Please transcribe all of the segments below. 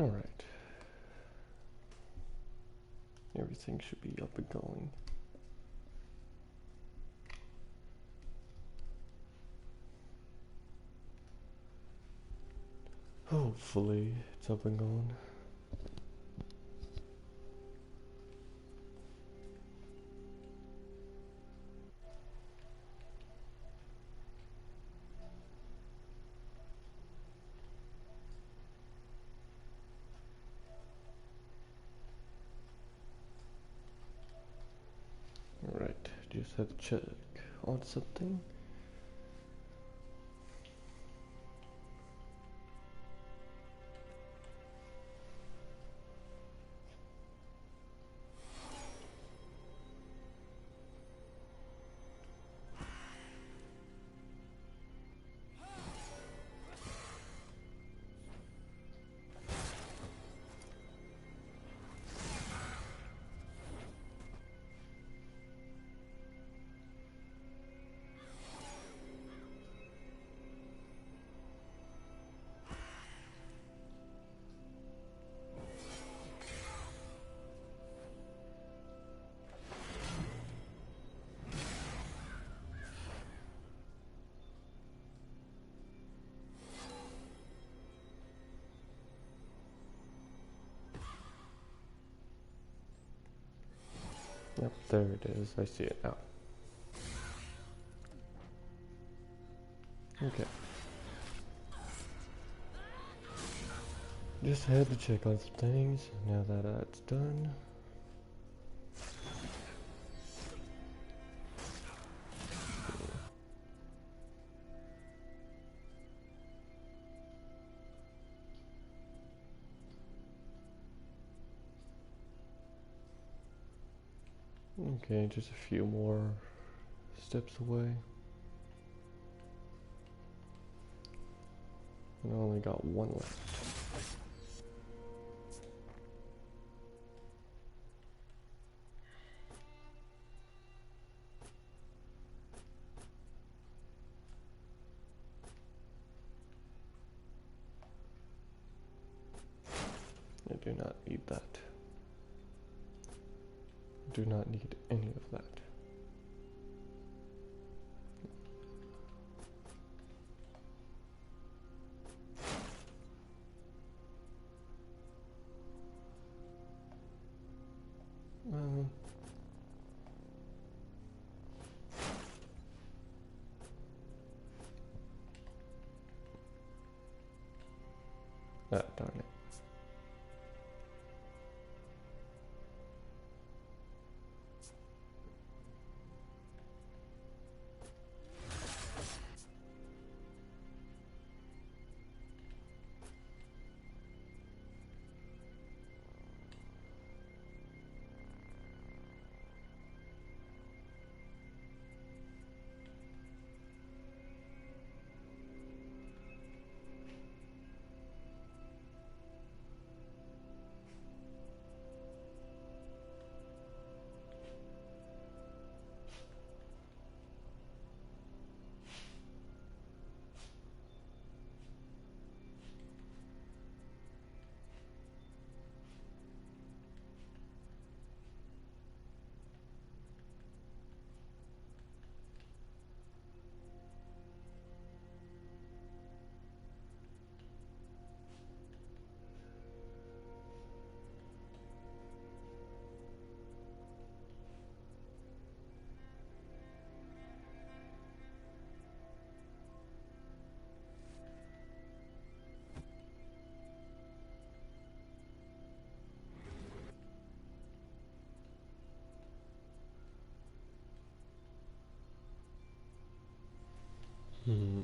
Alright. Everything should be up and going. Hopefully it's up and going. Alright, just had to check on something. Yep, there it is. I see it now. Okay. Just had to check on some things. Now that that's done. Okay, just a few more steps away. And I only got one left. I do not need that. Do not need any of that. Darn it. Hmm.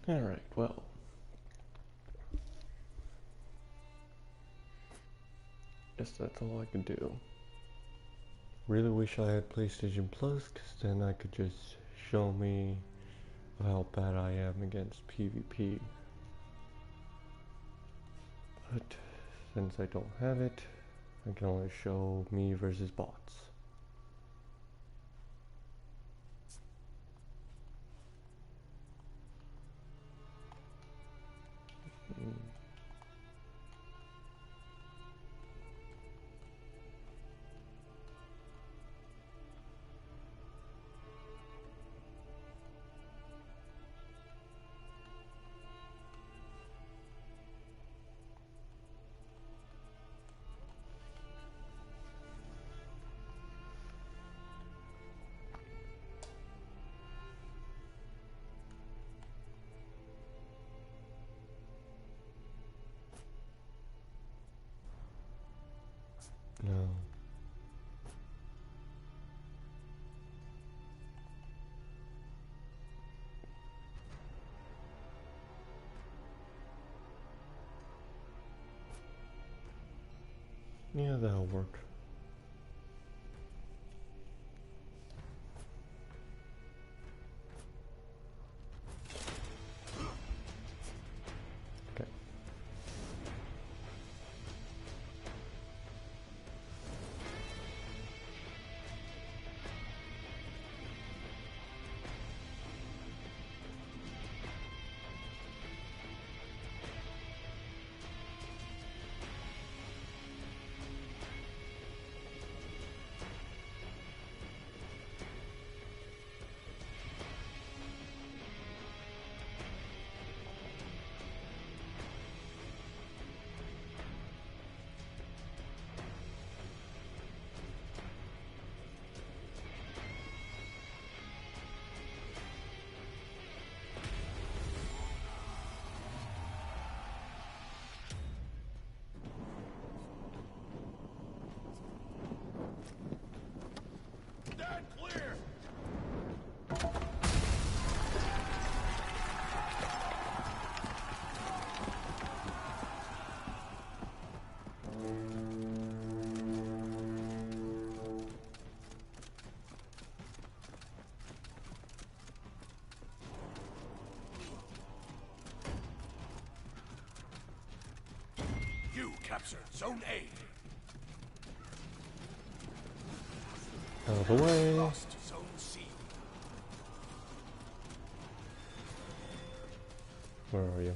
Alright, well. Guess that's all I can do. Really wish I had PlayStation Plus, because then I could just show me how bad I am against PvP. But since I don't have it, I can only show me versus bots. No. Yeah, that'll work. Okay. Captured Zone A. Out of the way. Lost Zone C. Where are you?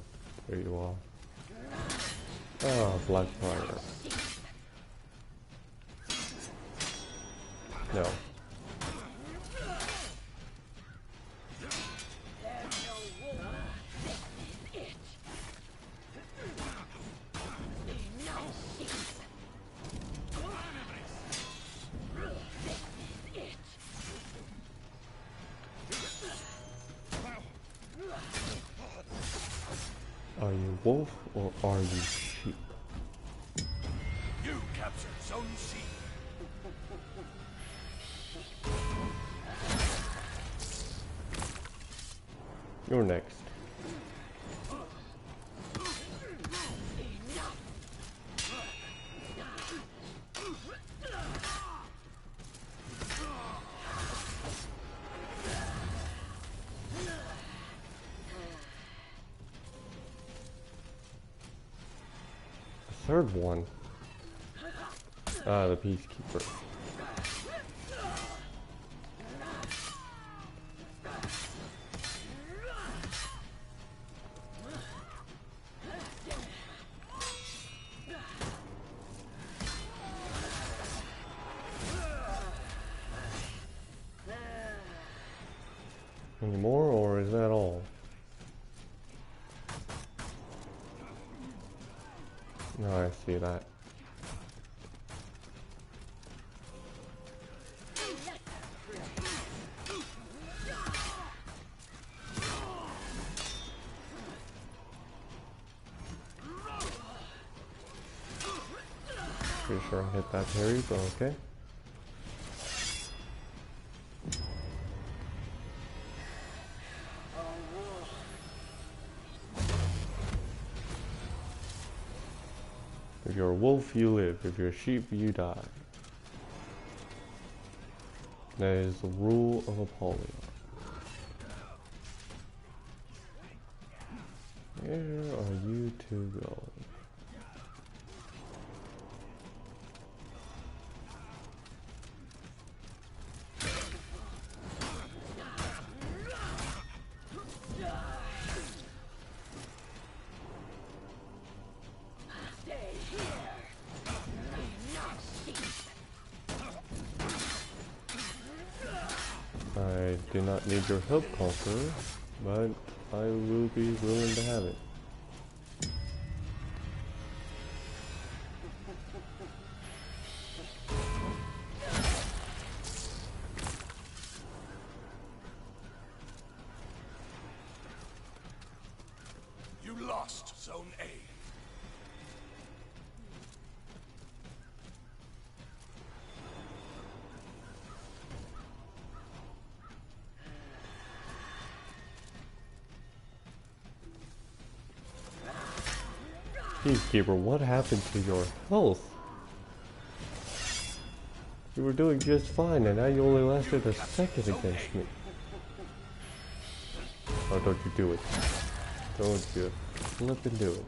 There you are. Oh, black fire. No. Are you wolf or are you sheep? You captured Zone C. You're next. Third one. Ah, the peacekeeper. Any more, or is that all? No, I see that. Pretty sure I hit that parry, but okay. If you're a wolf, you live. If you're a sheep, you die. That is the rule of Apollyon. Where are you two going? I do not need your help, Conqueror, but I will be willing to have it. You lost Zone A. Peacekeeper, what happened to your health? You were doing just fine, and now you only lasted a second against me. Oh, don't you do it. Don't you flip and do it.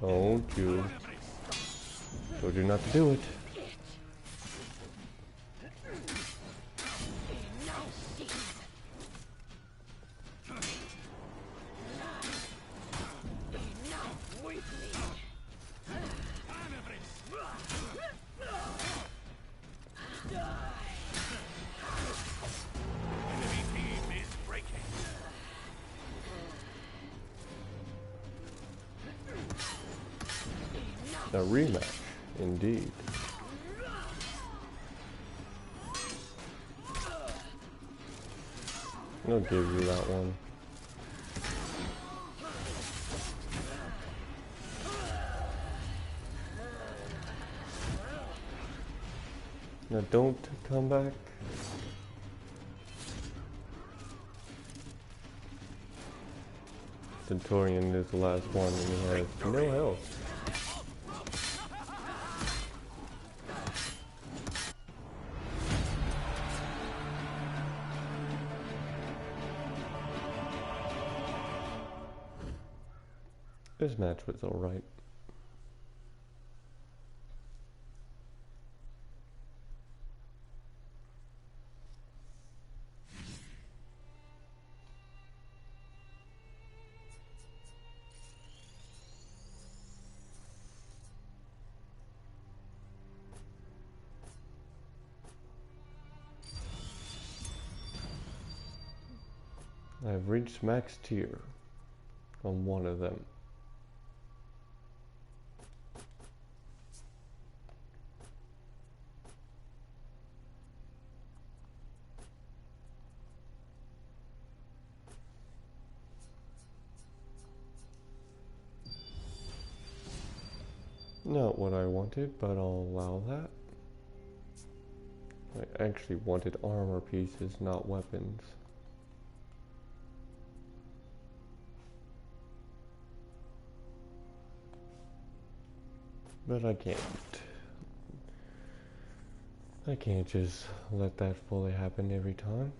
Don't you. Told you not to do it. A rematch, indeed. I'll give you that one. Now don't come back. Centurion is the last one and he has no health. This match was alright. I've reached max tier on one of them. Not what I wanted, but I'll allow that. I actually wanted armor pieces, not weapons. But I can't. I can't just let that fully happen every time.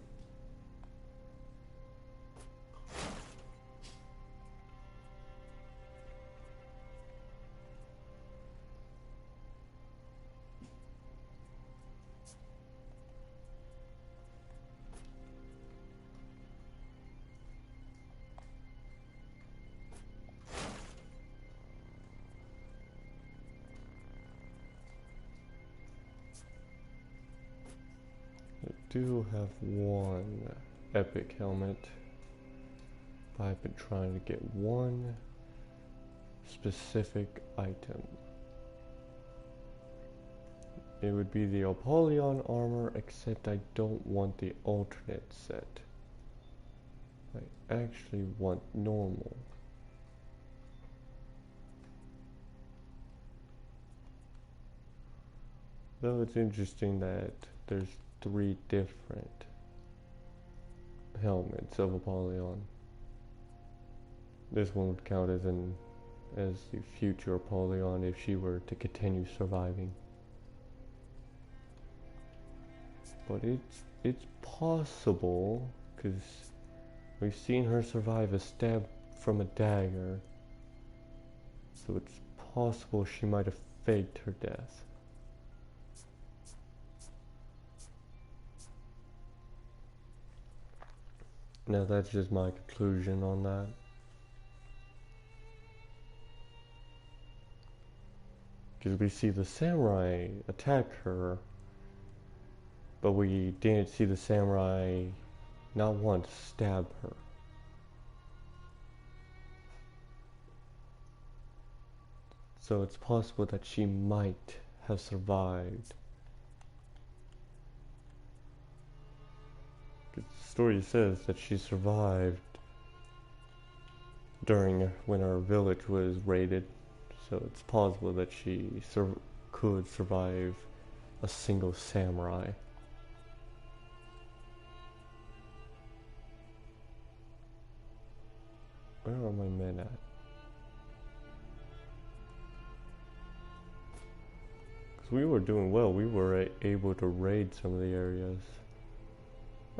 I do have one epic helmet, but I've been trying to get one specific item. It would be the Apollyon armor, except I don't want the alternate set. I actually want normal. Though it's interesting that there's 3 different helmets of Apollyon. This one would count as an as the future Apollyon if she were to continue surviving. But it's possible, because we've seen her survive a stab from a dagger, so it's possible she might have faked her death. Now that's just my conclusion on that. Because we see the samurai attack her, but we didn't see the samurai not once stab her. So it's possible that she might have survived. The story says that she survived during when our village was raided, so it's possible that she could survive a single samurai. Where are my men at? Because we were doing well, we were able to raid some of the areas.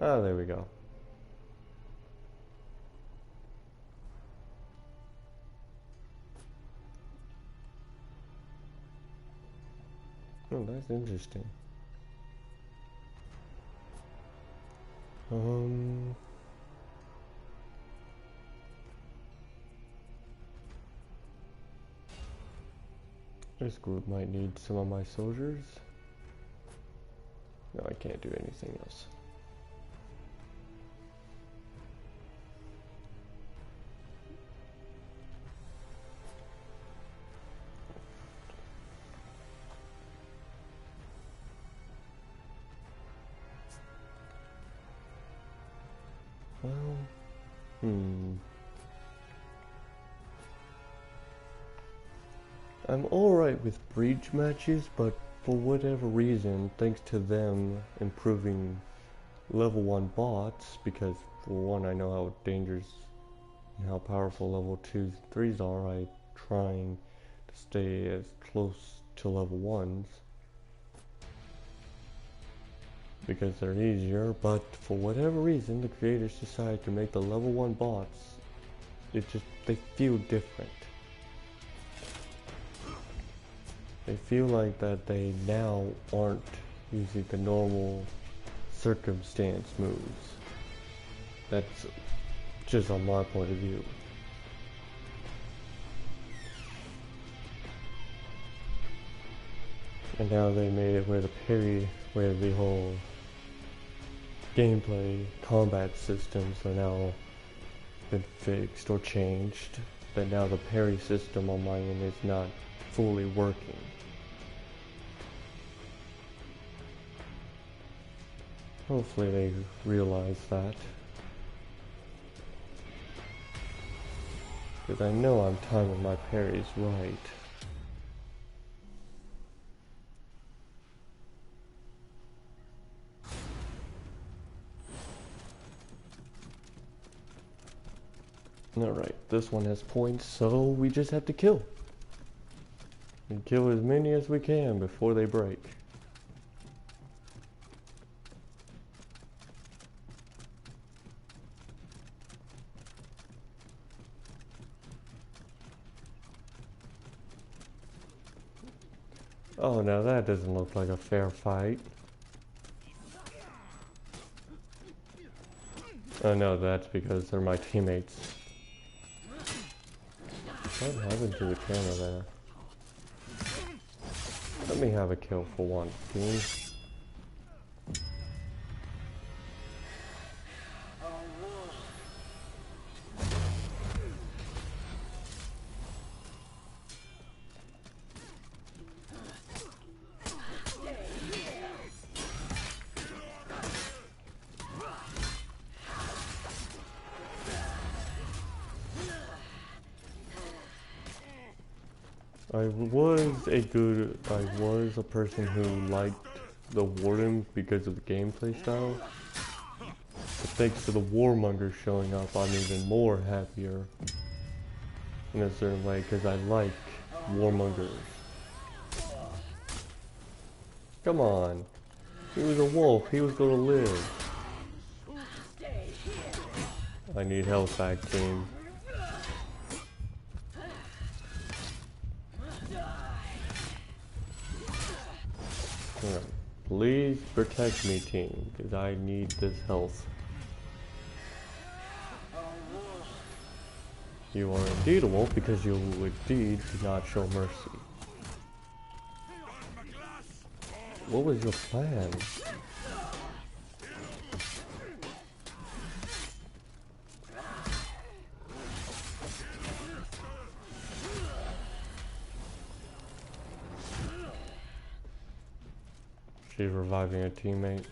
Ah, there we go. Oh, that's interesting. This group might need some of my soldiers. No, I can't do anything else. Well, I'm alright with breach matches, but for whatever reason, thanks to them improving level 1 bots, because for one I know how dangerous and how powerful level 2s and 3s are, I'm trying to stay as close to level 1s. Because they're easier, but for whatever reason the creators decided to make the level 1 bots, they feel different. They feel like that they now aren't using the normal circumstance moves. That's just on my point of view. And now they made it where the whole gameplay combat systems are now been fixed or changed. That now the parry system on my end is not fully working. Hopefully they realize that. Because I know I'm timing my parries right. Alright, this one has points, so we just have to kill. And kill as many as we can before they break. Oh, now that doesn't look like a fair fight. Oh no, that's because they're my teammates. What happened to the camera there? Let me have a kill for one, please. I was a person who liked the Warden because of the gameplay style. But thanks to the Warmonger showing up, I'm even more happier in a certain way because I like warmongers. Come on. He was a wolf. He was gonna live. I need health back, team. Alright. Please protect me, team, because I need this health. You are indeed a wolf because you indeed did not show mercy. What was your plan? She's reviving a teammate.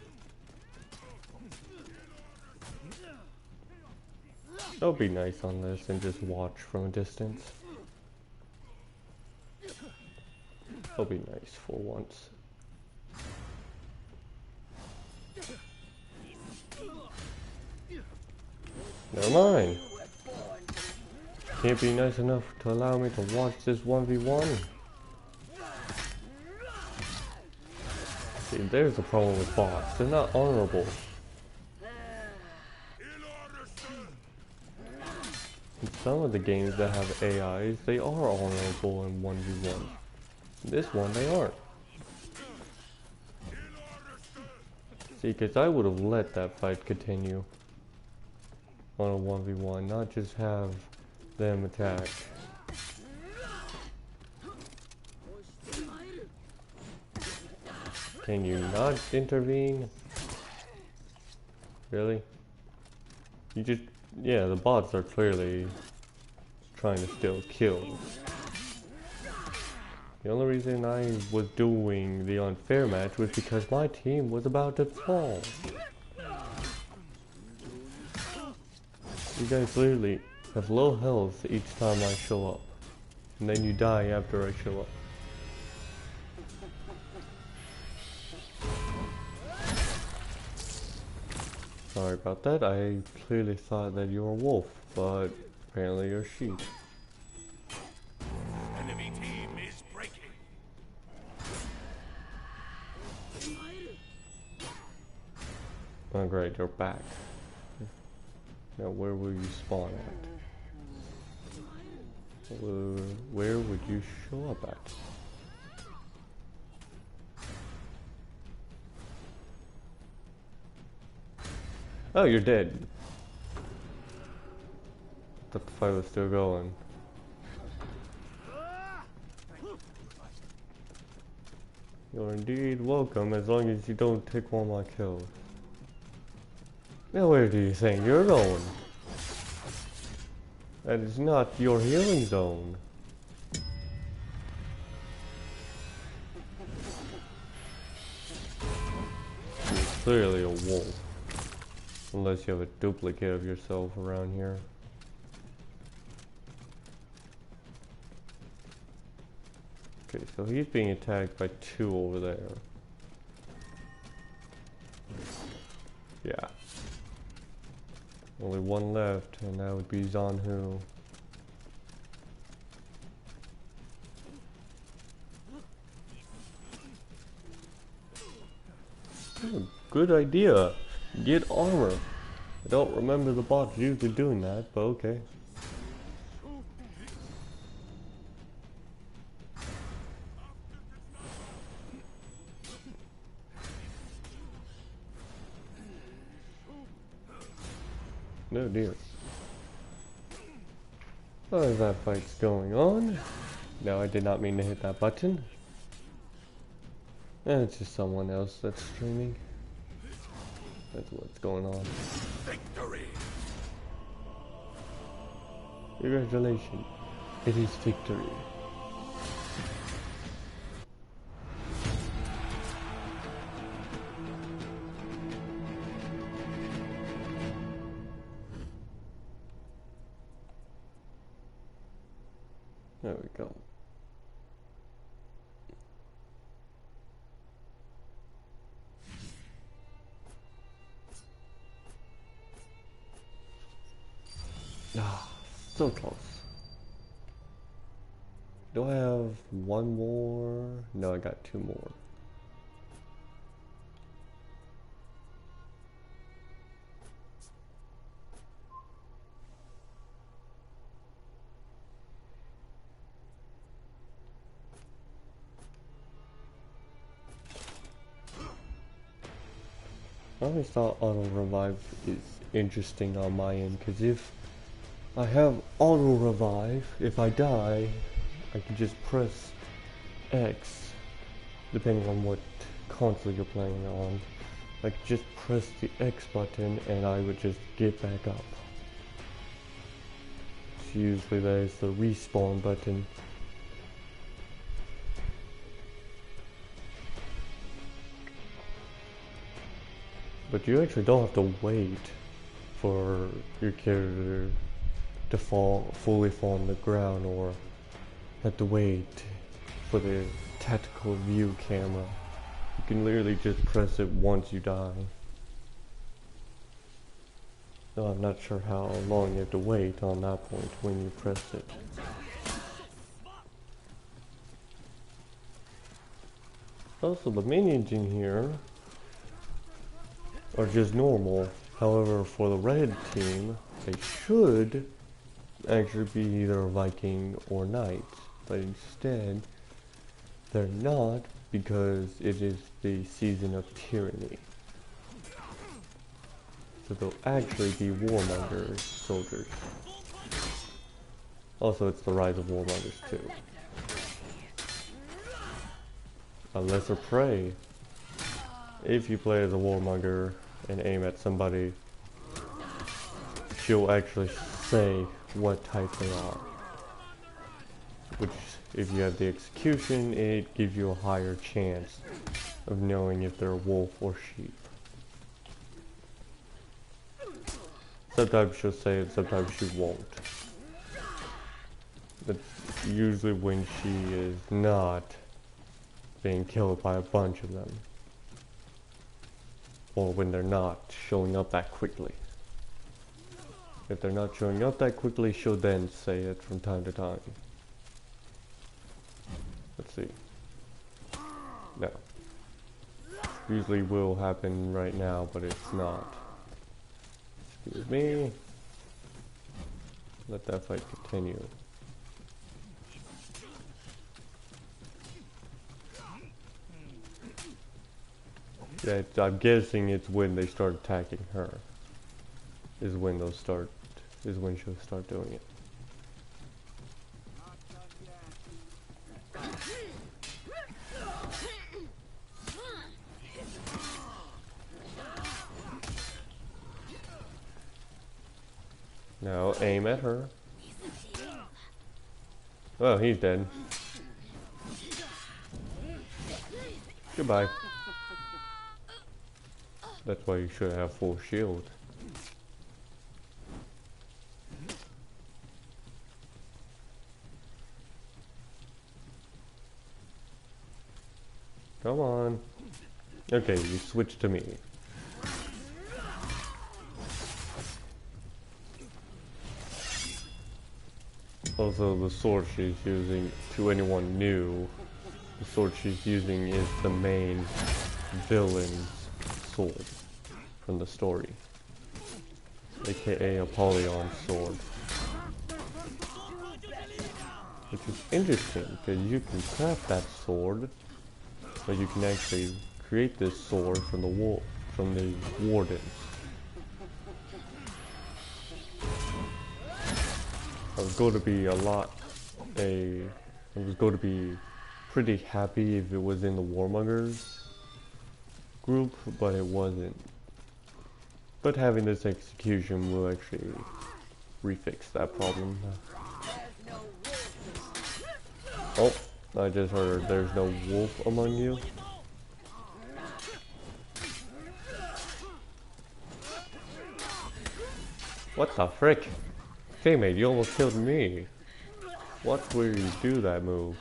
I'll be nice on this and just watch from a distance. I'll be nice for once. Never mind. Can't be nice enough to allow me to watch this 1v1. See, there's the problem with bots. They're not honorable. In some of the games that have AIs, they are honorable in 1v1. This one, they aren't. See, because I would have let that fight continue on a 1v1, not just have them attack. Can you not intervene? Really? You just... yeah, the bots are clearly trying to steal kills. The only reason I was doing the unfair match was because my team was about to fall. You guys literally have low health each time I show up. And then you die after I show up. Sorry about that, I clearly thought that you were a wolf, but apparently you're a sheep. Enemy team is breaking. Oh great, you're back. Now where will you spawn at? Where would you show up at? Oh, you're dead. Thought the fight was still going. You're indeed welcome as long as you don't take one of my kills. Now where do you think you're going? That is not your healing zone. You're clearly a wolf. Unless you have a duplicate of yourself around here. Okay, so he's being attacked by two over there. Yeah. Only one left, and that would be Zanhu. Oh, good idea. Get armor. I don't remember the bots usually doing that, but okay. No dear. Oh, that fight's going on. No, I did not mean to hit that button. It's just someone else that's streaming. That's what's going on. Victory. Congratulations. It is victory. There we go. Ah, so close. Do I have one more? No, I got two more. I always thought auto revive is interesting on my end, because if I have auto revive, if I die, I can just press X, depending on what console you're playing on. I could just press the X button and I would just get back up. So usually that is the respawn button. But you actually don't have to wait for your character to fully fall on the ground, or have to wait for the tactical view camera. You can literally just press it once you die. So I'm not sure how long you have to wait on that point when you press it. Also, the minions in here are just normal. However, for the red team, they should actually be either a Viking or knight, but instead they're not, because it is the season of tyranny. So they'll actually be warmongers soldiers. Also, it's the rise of warmongers too. A lesser prey. If you play as a warmonger and aim at somebody, she'll actually say what type they are. Which, if you have the execution, it gives you a higher chance of knowing if they're wolf or sheep. Sometimes she'll say it, sometimes she won't. That's usually when she is not being killed by a bunch of them. Or when they're not showing up that quickly. If they're not showing up that quickly, she'll then say it from time to time. Let's see. No. Usually will happen right now, but it's not. Excuse me. Let that fight continue. Yeah, I'm guessing it's when they start attacking her. Is when she'll start doing it. Now aim at her. Oh, he's dead. Goodbye. That's why you should have full shield. Come on. Okay, you switch to me. Also, the sword she's using, to anyone new, the sword she's using is the main villain's sword from the story, aka Apollyon's sword. Which is interesting, because you can craft that sword, but you can actually create this sword from the wardens. I was going to be pretty happy if it was in the Warmongers group, but it wasn't. But having this execution will actually refix that problem. Oh, I just heard there's no wolf among you. What the frick? Teammate, you almost killed me. What will you do that move?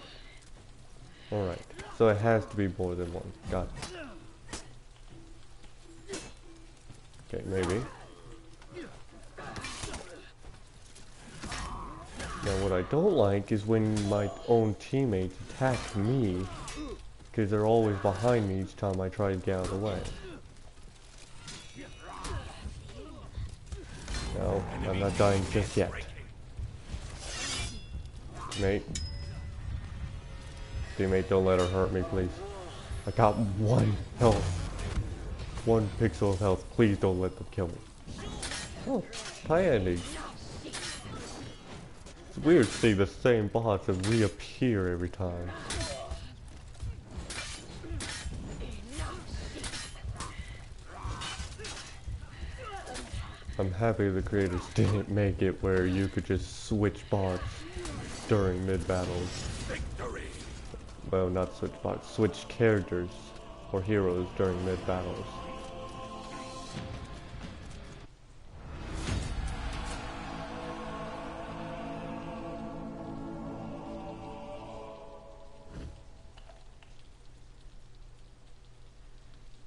Alright, so it has to be more than one. Got it. Okay, maybe. Now what I don't like is when my own teammates attack me, because they're always behind me each time I try to get out of the way. No, I'm not dying just yet. Mate. Teammate, don't let her hurt me, please. I got 1 health. 1 pixel of health. Please don't let them kill me. Oh, tie ending. It's weird seeing the same bots that reappear every time. I'm happy the creators didn't make it where you could just switch bots during mid-battles. Victory. Well, not switch bots, switch characters or heroes during mid-battles.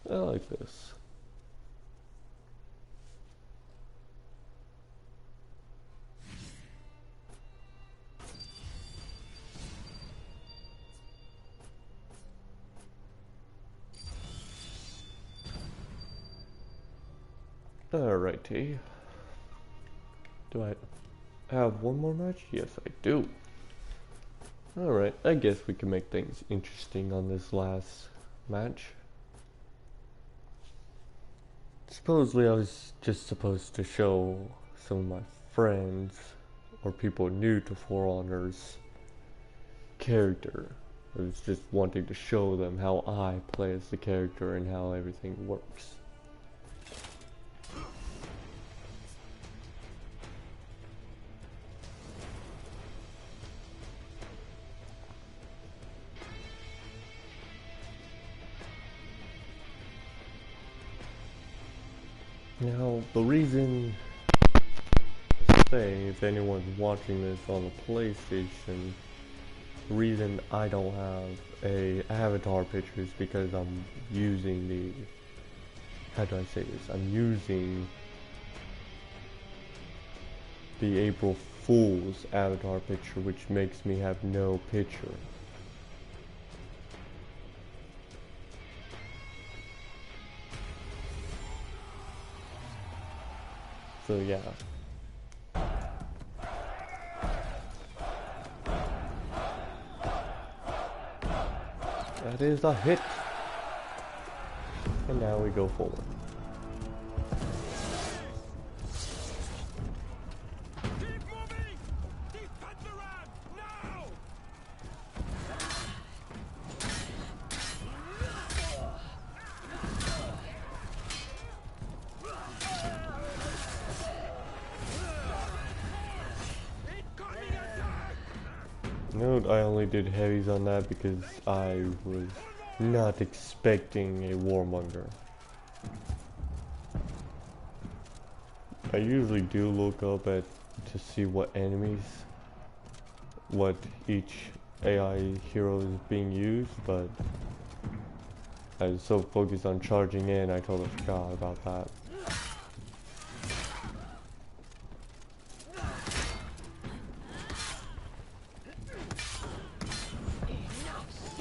I like this. Alrighty. Do I have one more match? Yes, I do. Alright, I guess we can make things interesting on this last match. Supposedly I was just supposed to show some of my friends or people new to For Honor's character. I was just wanting to show them how I play as the character and how everything works. Now, the reason, say, if anyone's watching this on the PlayStation, the reason I don't have a avatar picture is because I'm using the, how do I say this? I'm using the April Fool's avatar picture, which makes me have no picture. So yeah. That is a hit. And now we go forward. Keep moving! Defend the ramp! Now! Incoming attack! Note, I only did heavies on that because I was not expecting a warmonger. I usually do look up at to see what enemies, what each AI hero is being used, but I was so focused on charging in, I totally forgot about that.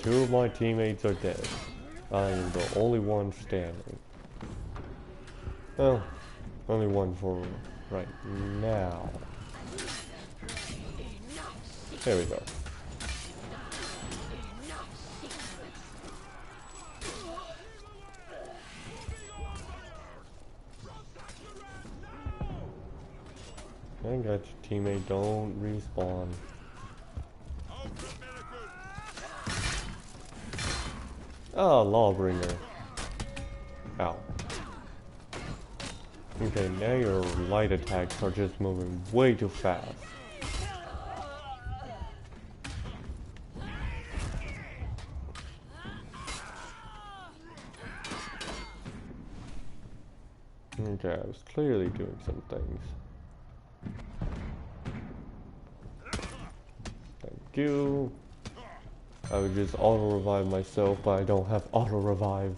Two of my teammates are dead. I am the only one standing. Well, only one for right now. There we go. I got your teammate, don't respawn. Ah, Lawbringer. Ow. Okay, now your light attacks are just moving way too fast. Okay, I was clearly doing some things. Thank you. I would just auto-revive myself, but I don't have auto-revive.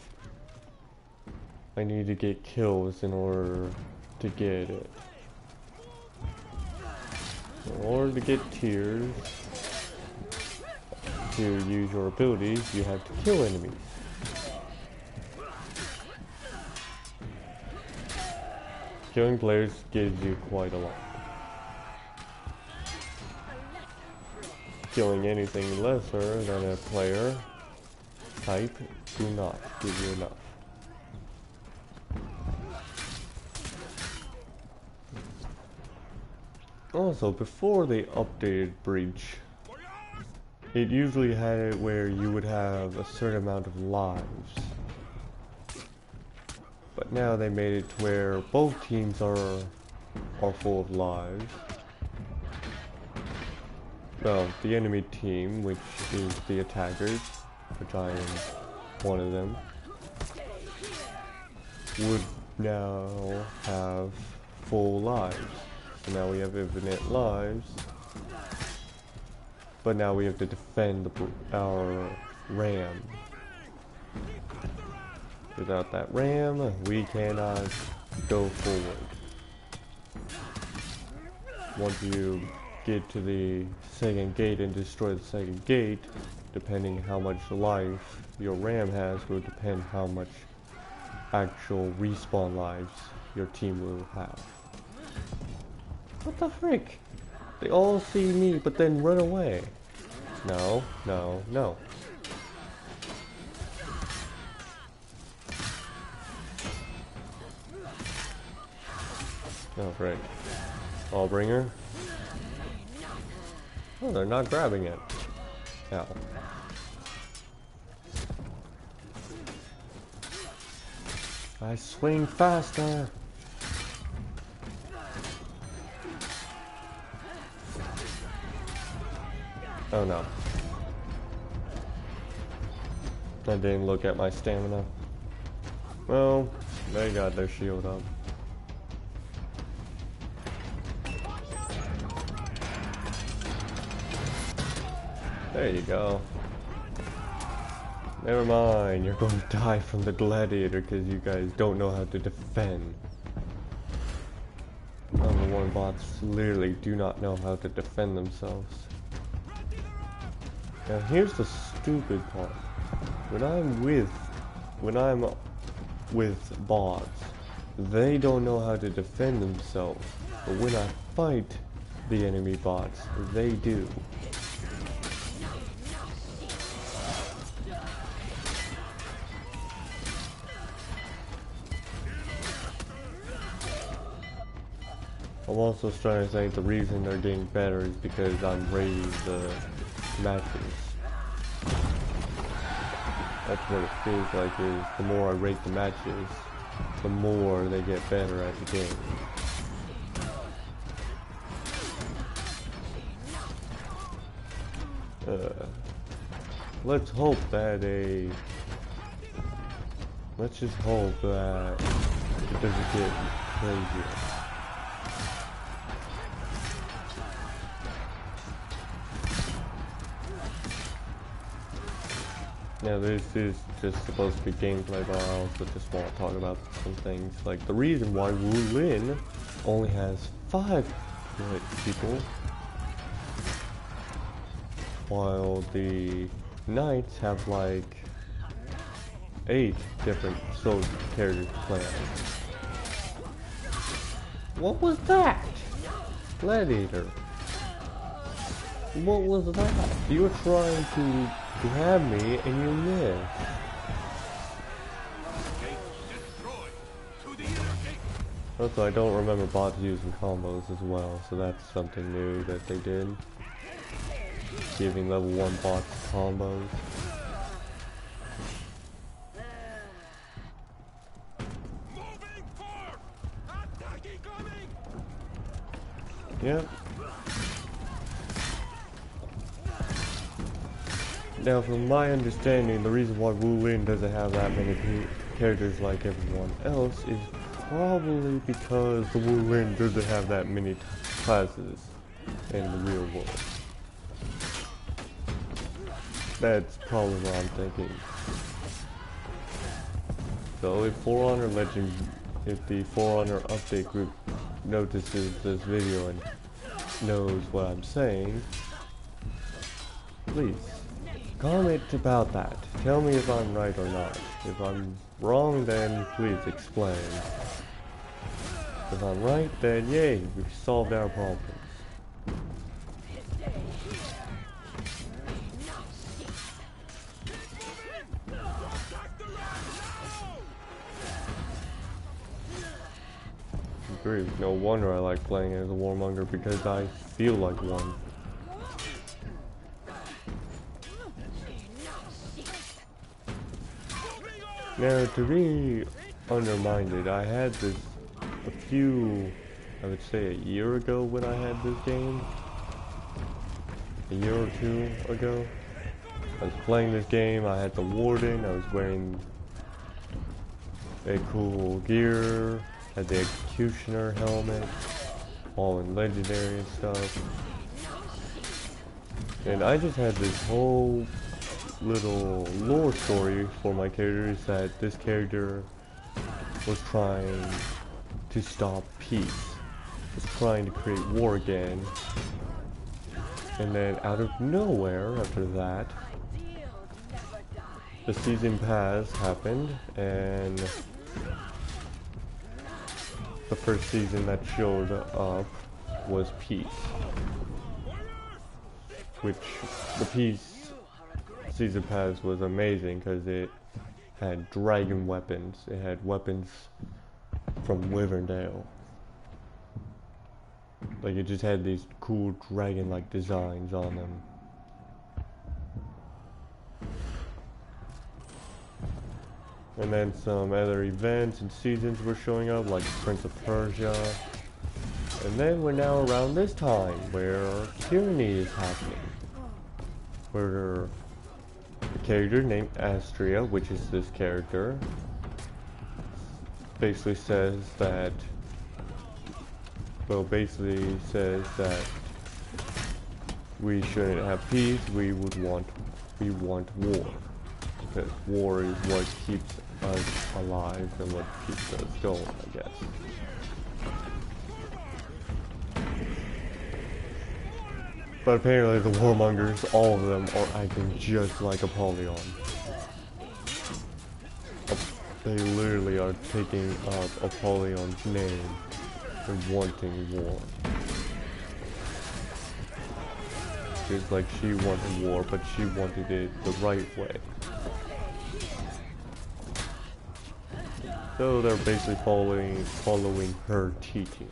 I need to get kills in order to get it. In order to get tiers, to use your abilities, you have to kill enemies. Killing players gives you quite a lot. Killing anything lesser than a player type do not give you enough. Also, before they updated Breach, it usually had it where you would have a certain amount of lives. But now they made it to where both teams are full of lives. Well, the enemy team, which is the attackers, which I am one of them, would now have full lives. So now we have infinite lives. But now we have to defend our ram. Without that ram, we cannot go forward. Once you get to the second gate and destroy the second gate, depending how much life your ram has will depend how much actual respawn lives your team will have. What the frick? They all see me but then run away. No, no, no. Oh, great. I'll bring her. Oh, they're not grabbing it. Ow. I swing faster. Oh no. I didn't look at my stamina. Well, they got their shield up. There you go. Never mind, you're going to die from the gladiator because you guys don't know how to defend. Number one bots literally do not know how to defend themselves. Now here's the stupid part. When I'm with bots, they don't know how to defend themselves. But when I fight the enemy bots, they do. I'm also trying to think the reason they're getting better is because I'm rating the matches. That's what it feels like, is the more I rate the matches, the more they get better at the game. Let's hope that let's just hope that it doesn't get crazier. Now this is just supposed to be gameplay, but I also just want to talk about some things. Like the reason why Wu Lin only has 5 people, while the Knights have like 8 different soldier characters playing. What was that? Gladiator. What was that? You were trying to grab me and you missed. Also, I don't remember bots using combos as well, so that's something new that they did. Giving level 1 bots combos. Yep. Now, from my understanding, the reason why Wu Lin doesn't have that many characters like everyone else is probably because the Wu Lin doesn't have that many classes in the real world. That's probably what I'm thinking. So if if the For Honor update group notices this video and knows what I'm saying, please comment about that. Tell me if I'm right or not. If I'm wrong, then please explain. If I'm right, then yay, we've solved our problems. Agree. No wonder I like playing as a warmonger, because I feel like one. Now, to be undermined, I had this a few, I would say a year ago when I had this game. A year or two ago. I was playing this game, I had the warden, I was wearing a cool gear, had the executioner helmet, all in legendary and stuff. And I just had this whole little lore story for my characters that this character was trying to stop peace, was trying to create war again. And then out of nowhere after that, the season pass happened, and the first season that showed up was peace, which the peace season pass was amazing because it had dragon weapons. It had weapons from Wyverndale. Like, it just had these cool dragon-like designs on them. And then some other events and seasons were showing up, like Prince of Persia. And then we're now around this time, where tyranny is happening. Where a character named Astria, which is this character, basically says that, well, basically says that we shouldn't have peace, we want war. Because war is what keeps us alive and what keeps us going, I guess. But apparently the warmongers, all of them, are acting just like Apollyon. They literally are taking up Apollyon's name and wanting war. It's like she wanted war, but she wanted it the right way. So they're basically following her teachings.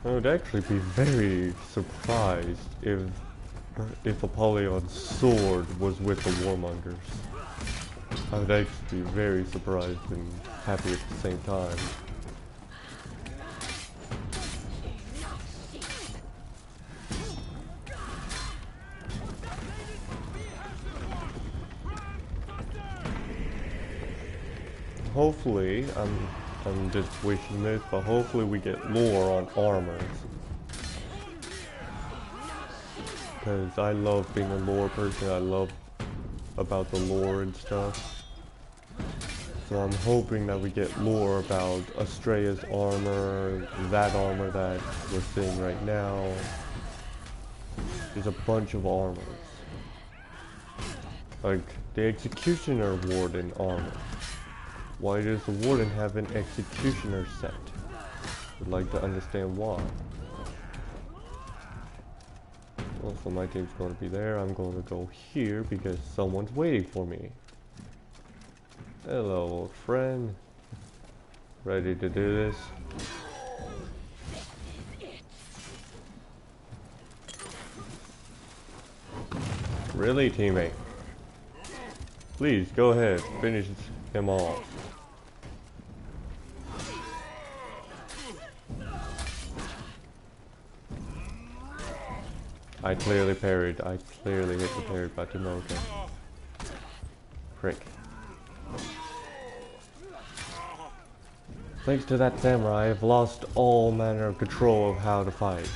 I would actually be very surprised if Apollyon's sword was with the warmongers. I would actually be very surprised and happy at the same time. Hopefully, I'm just wishing this, but hopefully we get lore on armors. Because I love being a lore person, I love about the lore and stuff. So I'm hoping that we get lore about Astrea's armor, that armor that we're seeing right now. There's a bunch of armors. Like, the Executioner Warden armor. Why does the Warden have an Executioner set? I'd like to understand why. Also, my team's going to be there. I'm going to go here because someone's waiting for me. Hello, old friend. Ready to do this? Really, teammate? Please, go ahead. Finish him off. I clearly parried. I clearly hit the parry button. Okay. Frick. Thanks to that samurai, I've lost all manner of control of how to fight.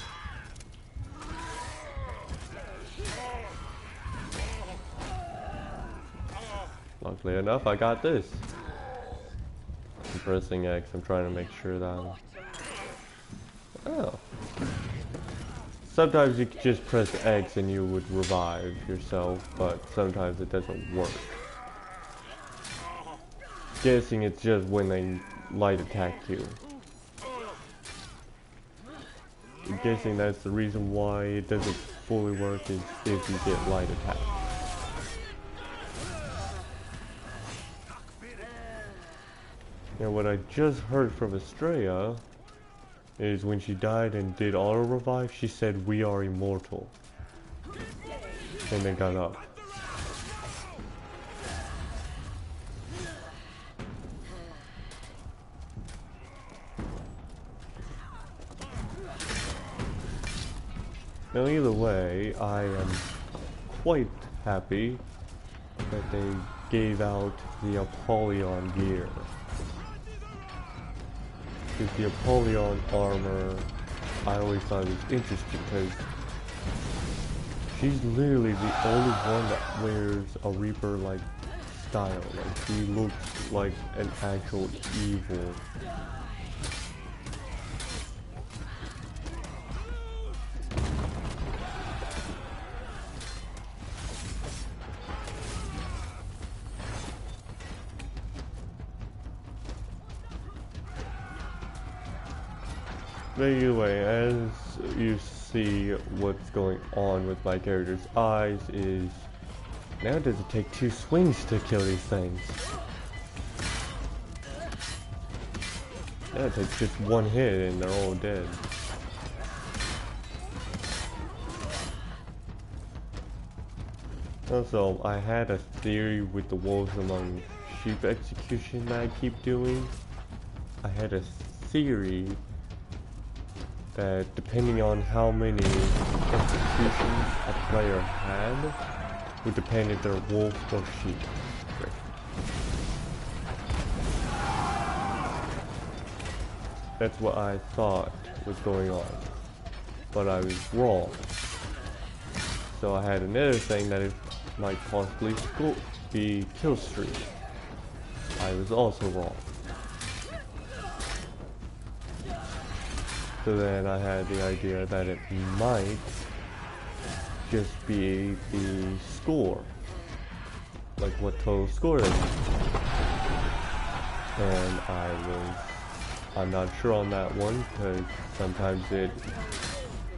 Luckily enough, I got this. I'm pressing X, I'm trying to make sure that I'm... Oh. Sometimes you can just press X and you would revive yourself, but sometimes it doesn't work. Guessing it's just when they light attack you. I'm guessing that's the reason why it doesn't fully work is if you get light attack. Now what I just heard from Estrella is when she died and did auto revive, she said we are immortal. And then got up. Now either way, I am quite happy that they gave out the Apollyon gear. Because the Apollyon armor, I always thought it was interesting because she's literally the only one that wears a Reaper-like style. Like, she looks like an actual evil. But anyway, as you see what's going on with my character's eyes is, now does it take 2 swings to kill these things? Now it takes just 1 hit and they're all dead. Also, I had a theory with the Wolves Among Sheep execution that I keep doing. I had a theory that depending on how many executions a player had, would depend if they're wolf or sheep. Right. That's what I thought was going on, but I was wrong. So I had another thing that it might possibly be kill streak. I was also wrong. So then I had the idea that it might just be the score, like what total score is. And I'm not sure on that one because sometimes it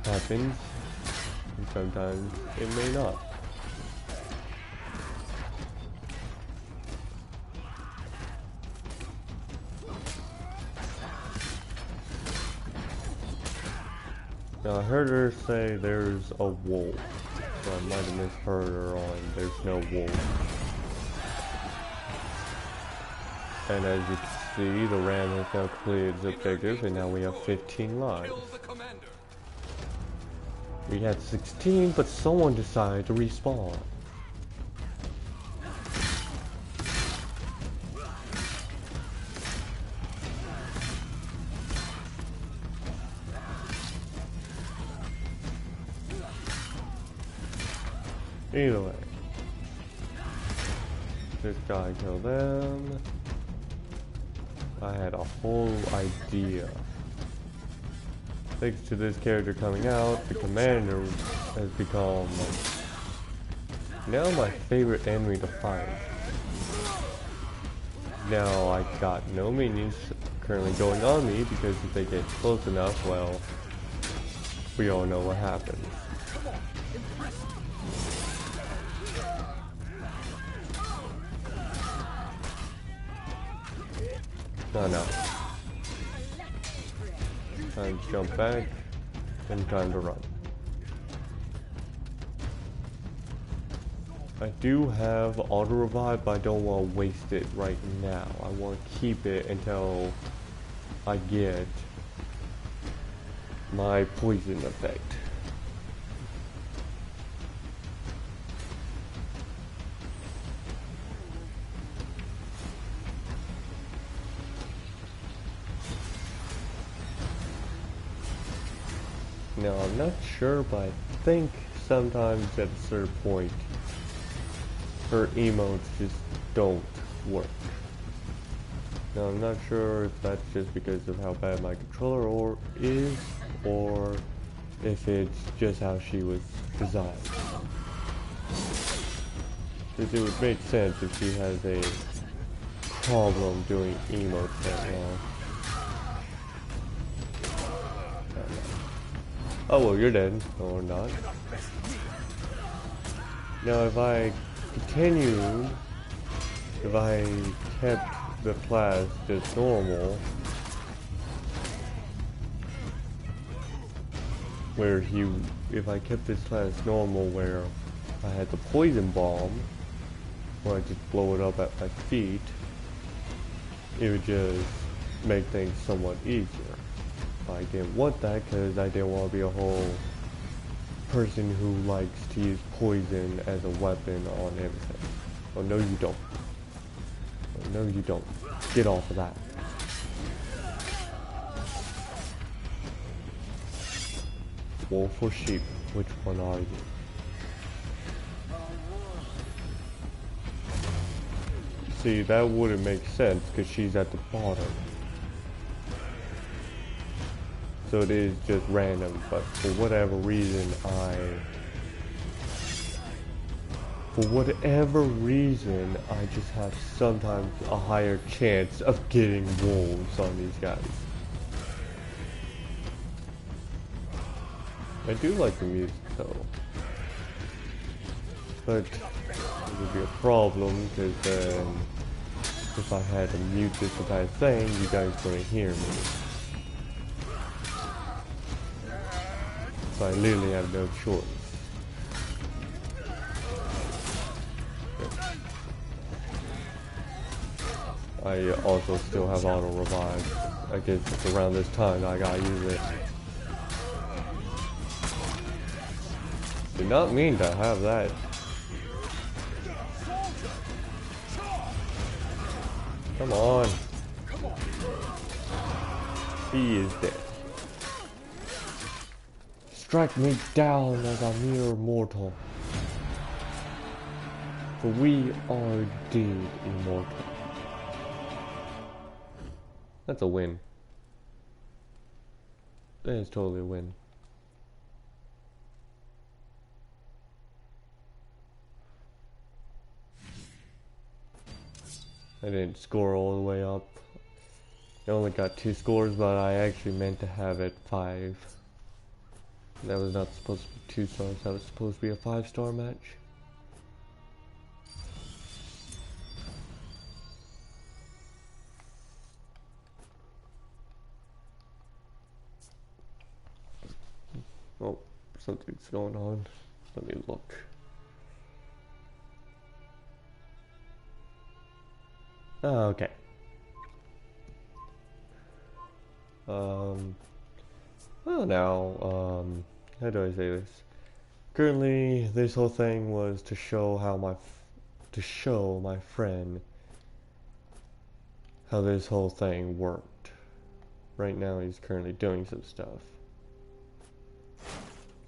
happens and sometimes it may not. Now I heard her say there's a wolf, so I might have misheard her on there's no wolf. And as you can see, the ram has now cleared its objective and now we have 15 lives. We had 16, but someone decided to respawn. Either way, this guy killed them. I had a whole idea. Thanks to this character coming out, the commander has become now my favorite enemy to fight. Now I got no minions currently going on me because if they get close enough, well, we all know what happens. Oh no. Time to jump back, and time to run. I do have auto revive, but I don't want to waste it right now. I want to keep it until I get my poison effect. Now, I'm not sure, but I think sometimes at a certain point, her emotes just don't work. Now, I'm not sure if that's just because of how bad my controller is, or if it's just how she was designed. Because it would make sense if she has a problem doing emotes right now. Oh well, you're dead, or not. Now if I continued, if I kept the class just normal, if I kept this class normal where I had the poison bomb, where I just blow it up at my feet, it would just make things somewhat easier. I didn't want that because I didn't want to be a whole person who likes to use poison as a weapon on everything. Oh no you don't. Oh no you don't. Get off of that. Wolf or sheep? Which one are you? See, that wouldn't make sense because she's at the bottom. So it is just random, but for whatever reason I just have sometimes a higher chance of getting wolves on these guys. I do like the music though. But it would be a problem because then if I had to mute this entire thing, you guys wouldn't hear me. So I literally have no choice. I also still have auto revive. I guess it's around this time I gotta use it. Did not mean to have that. Come on. He is dead. Strike me down as a mere mortal, for we are indeed immortal. That's a win. That is totally a win. I didn't score all the way up. I only got 2 scores, but I actually meant to have it 5. That was not supposed to be 2 stars, that was supposed to be a 5-star match. Oh, something's going on. Let me look. Oh, okay. Well now, how do I say this? Currently, this whole thing was to show how my friend how this whole thing worked. Right now, he's currently doing some stuff.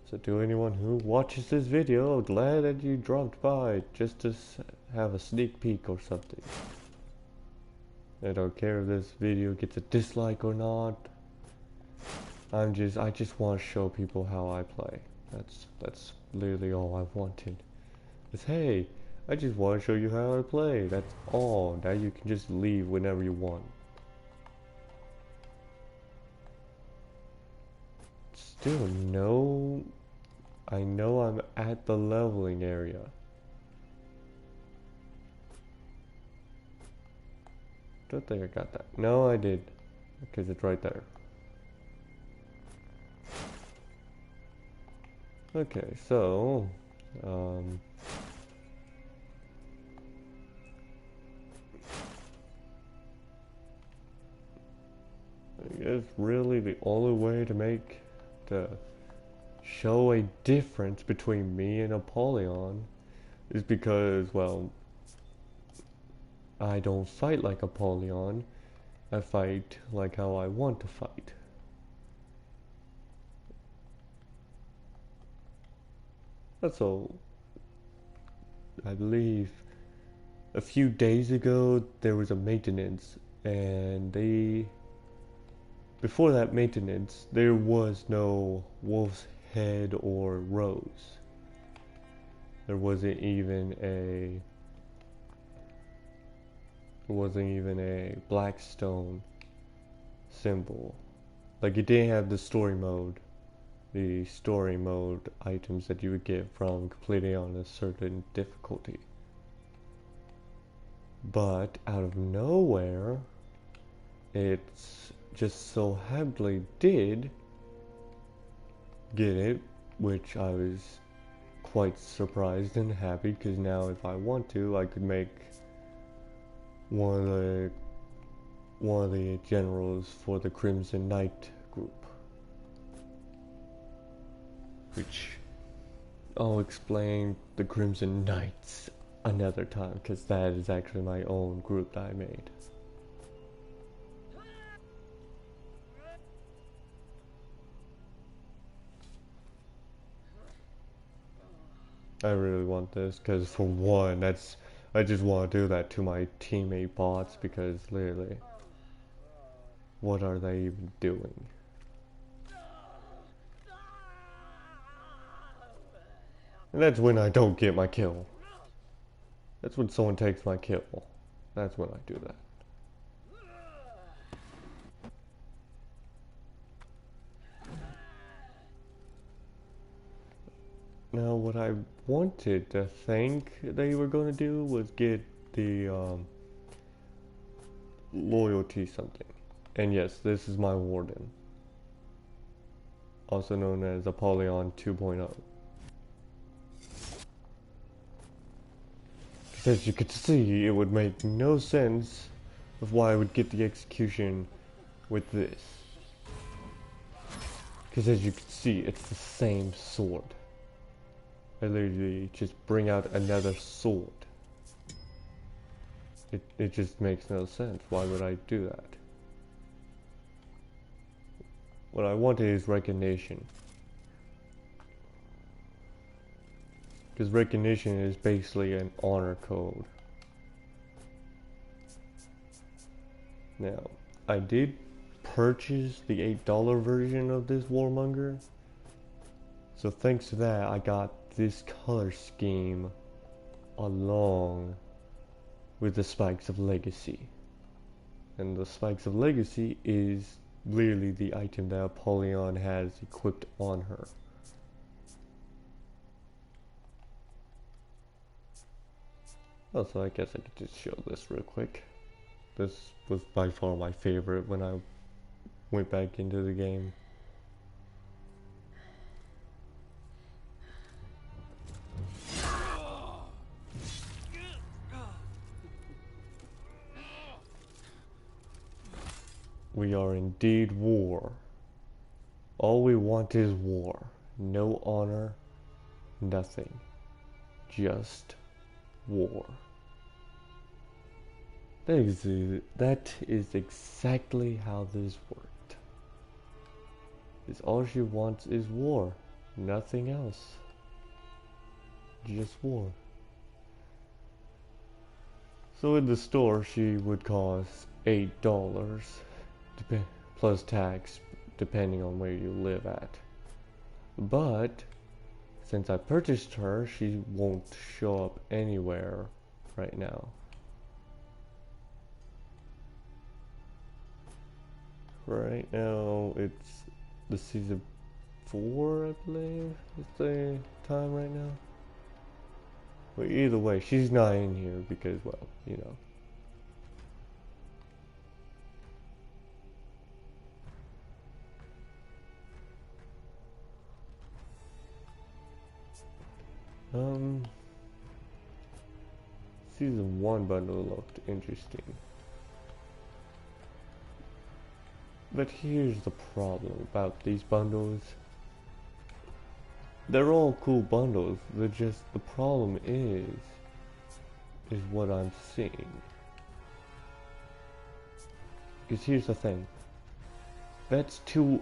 So to anyone who watches this video, I'm glad that you dropped by just to have a sneak peek or something. I don't care if this video gets a dislike or not. I just want to show people how I play. That's literally all I wanted. It's hey, I just want to show you how I play. That's all. Now you can just leave whenever you want. Still no. I know I'm at the leveling area. Don't think I got that. No, I did. Because it's right there. Okay, so I guess really the only way to show a difference between me and Apollyon is because, well, I don't fight like Apollyon. I fight like how I want to fight. So, I believe a few days ago there was a maintenance, and before that maintenance, there was no Wolf's Head or Rose. There wasn't even a Blackstone symbol. Like, it didn't have the story mode items that you would get from completing on a certain difficulty. But out of nowhere, it's just so happily did get it, which I was quite surprised and happy, because now if I want to, I could make one of the generals for the Crimson Knight group, which I'll explain the Crimson Knights another time, because that is actually my own group that I made. I really want this, because for one, I just want to do that to my teammate bots, because literally, what are they even doing? And that's when I don't get my kill. That's when someone takes my kill. That's when I do that. Now, what I wanted to think they were going to do was get the loyalty something. And yes, this is my warden, also known as Apollyon 2.0. As you could see, it would make no sense of why I would get the execution with this. Because as you can see, it's the same sword. I literally just bring out another sword. It just makes no sense. Why would I do that? What I wanted is recognition. Because recognition is basically an honor code. Now, I did purchase the $8 version of this Warmonger. So thanks to that, I got this color scheme along with the Spikes of Legacy. And the Spikes of Legacy is literally the item that Apollyon has equipped on her. Also, I guess I could just show this real quick. This was by far my favorite when I went back into the game. We are indeed war. All we want is war. No honor, nothing. Just war. That is exactly how this worked. Is all she wants is war. Nothing else. Just war. So in the store she would cost $8 plus tax depending on where you live at. But since I purchased her, she won't show up anywhere right now. Right now it's the season 4, I believe, is the time right now. But either way, she's not in here because, well, you know. Season 1 bundle looked interesting. But here's the problem about these bundles. They're all cool bundles, the problem is what I'm seeing. Because here's the thing. That's two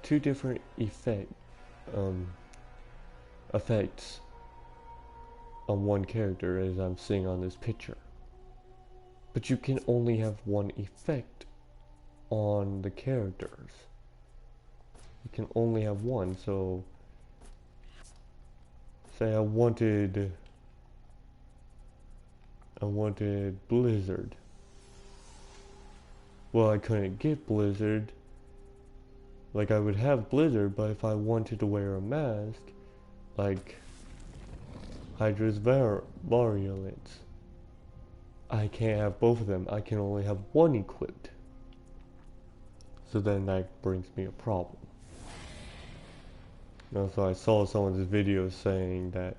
different effects on one character as I'm seeing on this picture. But you can only have one effect on the characters. You can only have one, so say I wanted Blizzard. Well, I couldn't get Blizzard. Like, I would have Blizzard, but if I wanted to wear a mask, like Hydra's variants, I can't have both of them. I can only have one equipped. So then that brings me a problem. Now, so I saw someone's video saying that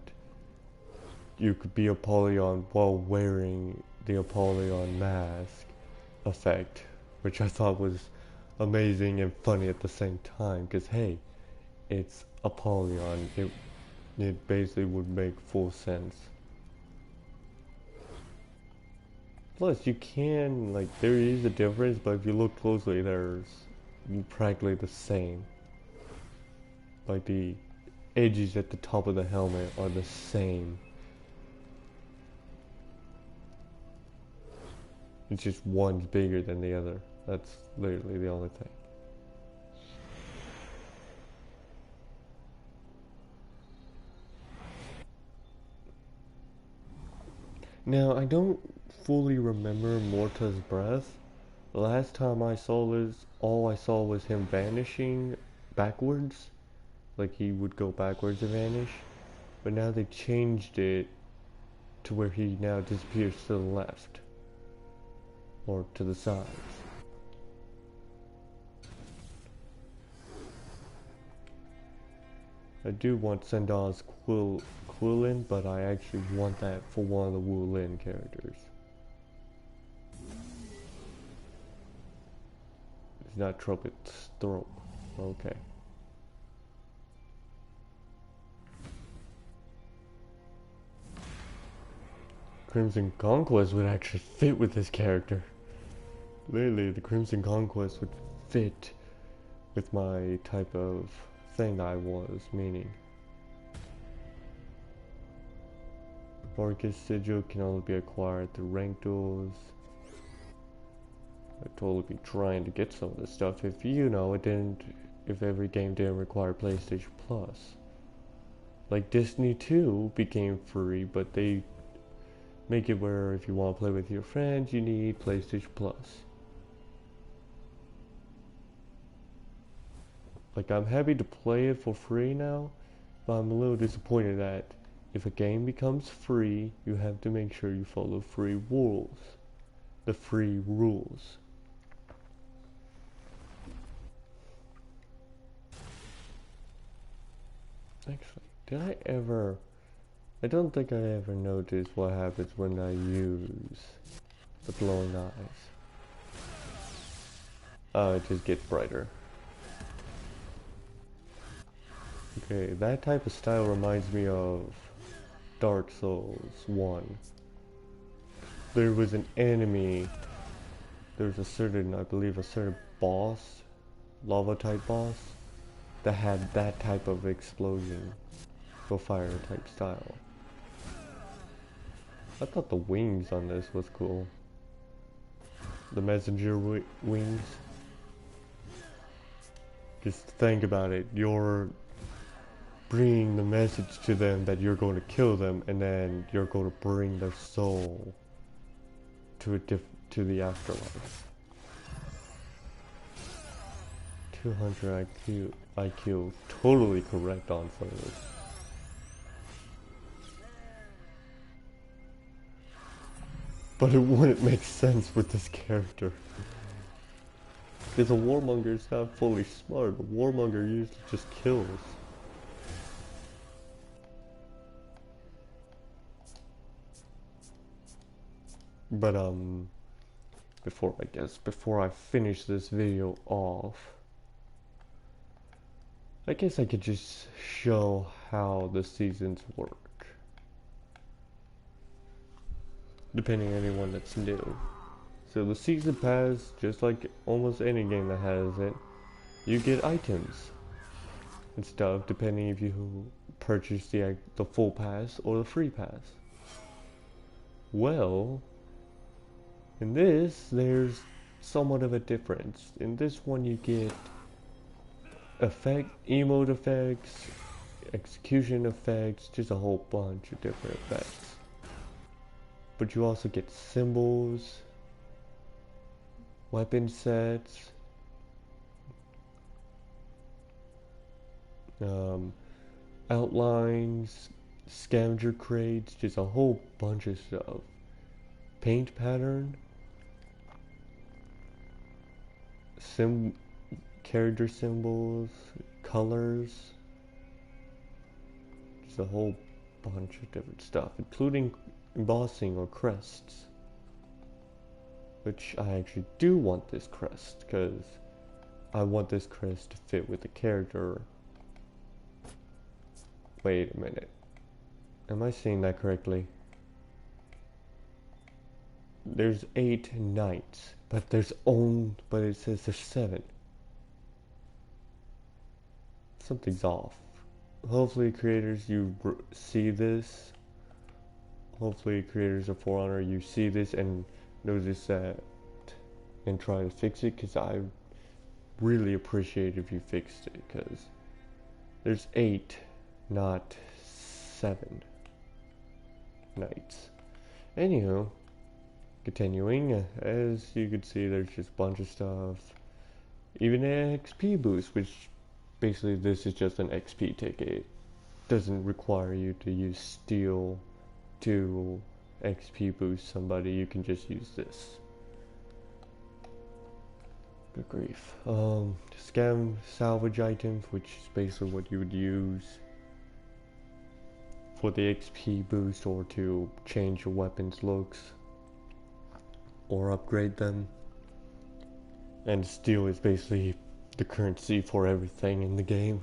you could be Apollyon while wearing the Apollyon mask effect, which I thought was amazing and funny at the same time, because hey, it's Apollyon. It basically would make full sense. Plus, you can, like, there is a difference, but if you look closely, there's practically the same. Like, the edges at the top of the helmet are the same. It's just one's bigger than the other. That's literally the only thing. Now, I don't fully remember Morta's breath. The last time I saw this, all I saw was him vanishing backwards. Like, he would go backwards and vanish. But now they changed it to where he now disappears to the left. Or to the sides. I do want Senda's Quillin, but I actually want that for one of the Wu Lin characters. It's not Trumpet's throat. Okay. Crimson Conquest would actually fit with this character. Literally, the Crimson Conquest would fit with my type of thing I was meaning. Orcus Sigil can only be acquired through ranked duels. I'd totally be trying to get some of this stuff if, you know, if every game didn't require PlayStation Plus. Like Destiny 2 became free, but they make it where if you want to play with your friends, you need PlayStation Plus. Like, I'm happy to play it for free now, but I'm a little disappointed that if a game becomes free, you have to make sure you follow free rules. The free rules. Actually, did I ever... I don't think I ever noticed what happens when I use the glowing eyes. Oh, it just gets brighter. Okay, that type of style reminds me of Dark Souls 1. There was an enemy, there's a certain, I believe a certain boss, lava type boss, that had that type of explosion, or fire type style. I thought the wings on this was cool. The messenger wings. Just think about it, you're bringing the message to them that you're going to kill them, and then you're going to bring their soul to the afterlife. 200 IQ, totally correct on some of this. But it wouldn't make sense with this character. Because a warmonger is not fully smart. A warmonger usually just kills. But before I finish this video off, I guess I could just show how the seasons work, depending on anyone that's new. So the season pass, just like almost any game that has it, you get items and stuff depending if you purchase the full pass or the free pass. Well, in this, there's somewhat of a difference. In this one, you get emote effects, execution effects, just a whole bunch of different effects. But you also get symbols, weapon sets, outlines, scavenger crates, just a whole bunch of stuff. Paint pattern, character symbols, colors, just a whole bunch of different stuff, including embossing or crests. Which I actually do want this crest, because I want this crest to fit with the character. Wait a minute. Am I saying that correctly? There's 8 knights, but it says there's 7. Something's off. Hopefully creators, you see this. Hopefully creators of For Honor, you see this and notice that and try to fix it, because I really appreciate if you fixed it, because there's 8, not 7 knights. Anywho, continuing, as you can see, there's just a bunch of stuff. Even an XP boost, which basically this is just an XP ticket. It doesn't require you to use steel to XP boost somebody. You can just use this. Good grief. Scam salvage items, which is basically what you would use for the XP boost or to change your weapons looks or upgrade them. And steel is basically the currency for everything in the game.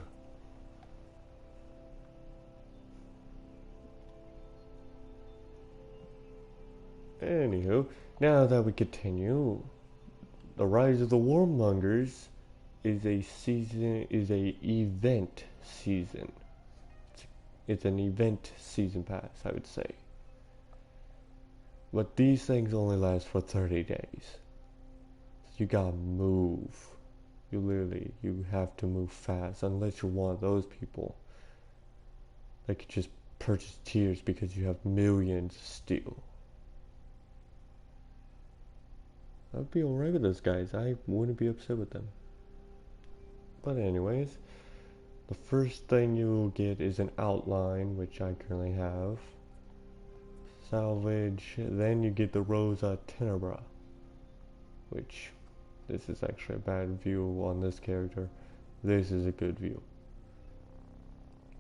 Anywho, now that we continue, the Rise of the Warmongers is a event season. It's an event season pass, I would say. But these things only last for 30 days. You gotta move. You have to move fast, unless you're one of those people that could just purchase tiers because you have millions of steel. I'd be alright with those guys. I wouldn't be upset with them. But anyways, the first thing you will get is an outline, which I currently have. Salvage. Then you get the Rosa Tenebra, which this is actually a bad view on this character. This is a good view.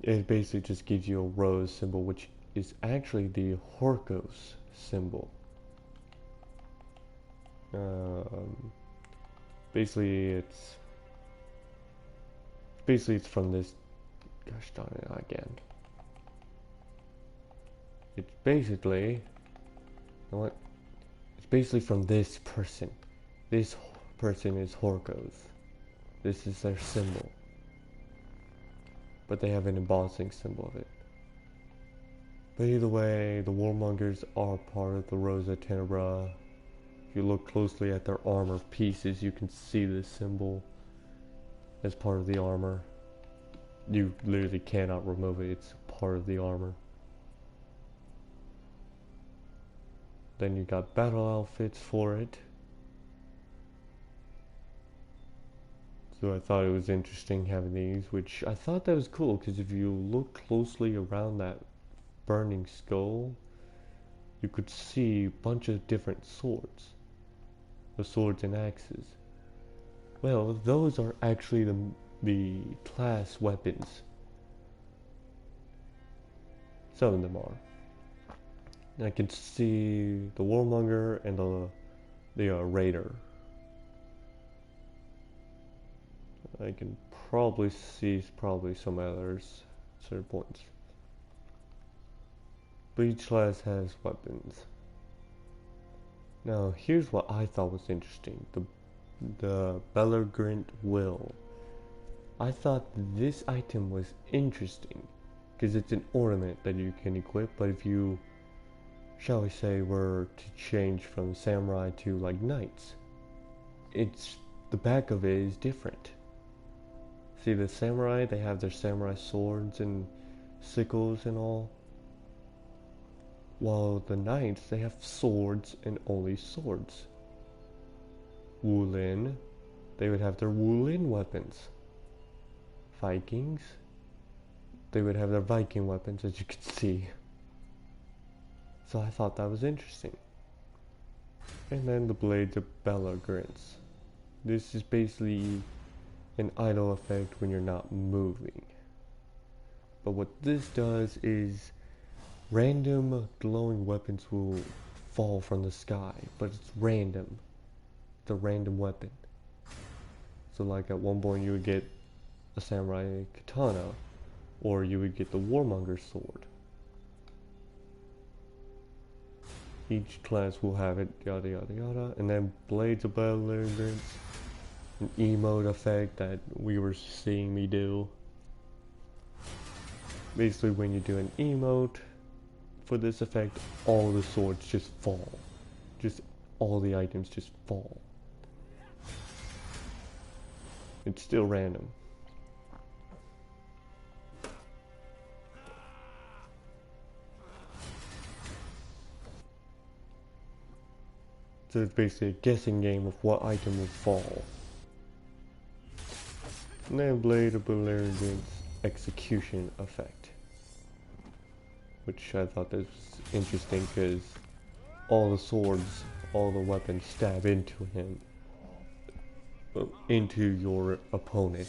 It basically just gives you a rose symbol, which is actually the Horkos symbol. Basically it's from this. Gosh darn it again. It's basically, you know what? It's basically from this person. This person is Horkos. This is their symbol. But they have an embossing symbol of it. But either way, the Warmongers are part of the Rosa Tenebra. If you look closely at their armor pieces, you can see this symbol as part of the armor. You literally cannot remove it, it's part of the armor. Then you got battle outfits for it. So I thought it was interesting having these, which I thought that was cool, because if you look closely around that burning skull, you could see a bunch of different swords. The swords and axes. Well, those are actually the class weapons. Some of them are. And I can see the Warmonger and the Raider. I can probably see some others at certain points. But each class has weapons. Now here's what I thought was interesting. The Bellegrant Will. I thought this item was interesting because it's an ornament that you can equip. But if you, shall we say, were to change from samurai to like knights, it's the back of it is different. See, the samurai, they have their samurai swords and sickles and all, while the knights, they have swords and only swords. Wulin, they would have their Wulin weapons. Vikings, they would have their Viking weapons, as you can see. So I thought that was interesting. And then the Blades of Belagrince. This is basically an idle effect when you're not moving. But what this does is random glowing weapons will fall from the sky, but it's random. It's a random weapon. So like at one point you would get a samurai katana, or you would get the warmonger sword. Each class will have it, yada yada yada. And then Blades of Belagrince, an emote effect that we were seeing me do. Basically when you do an emote for this effect, all the swords just fall. Just all the items just fall. It's still random. So it's basically a guessing game of what item will fall. And then Blade of Belagrince execution effect, which I thought this was interesting because all the swords, all the weapons stab into him, into your opponent.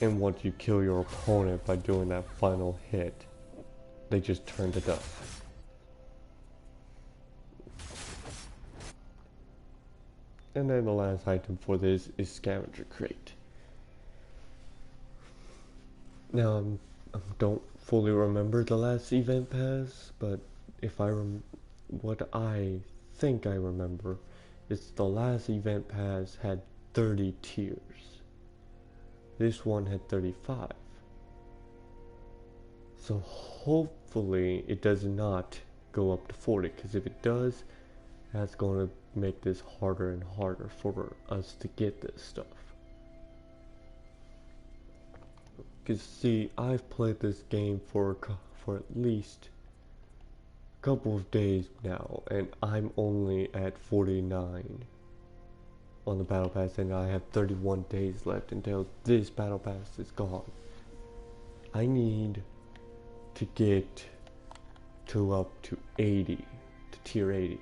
And once you kill your opponent by doing that final hit, they just turn to dust. And then the last item for this is Scavenger Crate. Now, I don't fully remember the last event pass, but if what I think I remember is the last event pass had 30 tiers. This one had 35. So hopefully it does not go up to 40, because if it does, that's going to make this harder and harder for us to get this stuff. Because see, I've played this game for at least a couple of days now, and I'm only at 49 on the battle pass, and I have 31 days left until this battle pass is gone. I need to get to up to 80, to tier 80.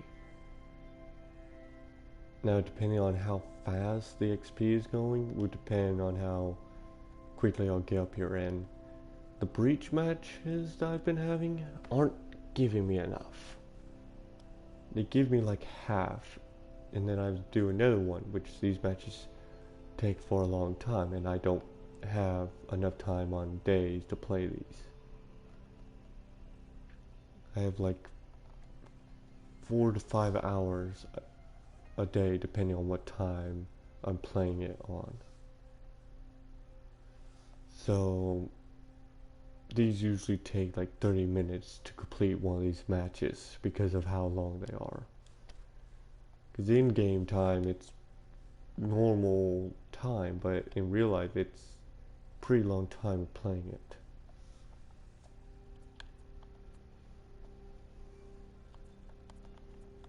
Now, depending on how fast the XP is going, would depend on how quickly I'll get up here. And the breach matches that I've been having aren't giving me enough. They give me like half, and then I do another one, which these matches take for a long time, and I don't have enough time on days to play these. I have like 4 to 5 hours a day, depending on what time I'm playing it on. So these usually take like 30 minutes to complete one of these matches because of how long they are. Because in game time it's normal time, but in real life it's pretty long time of playing it.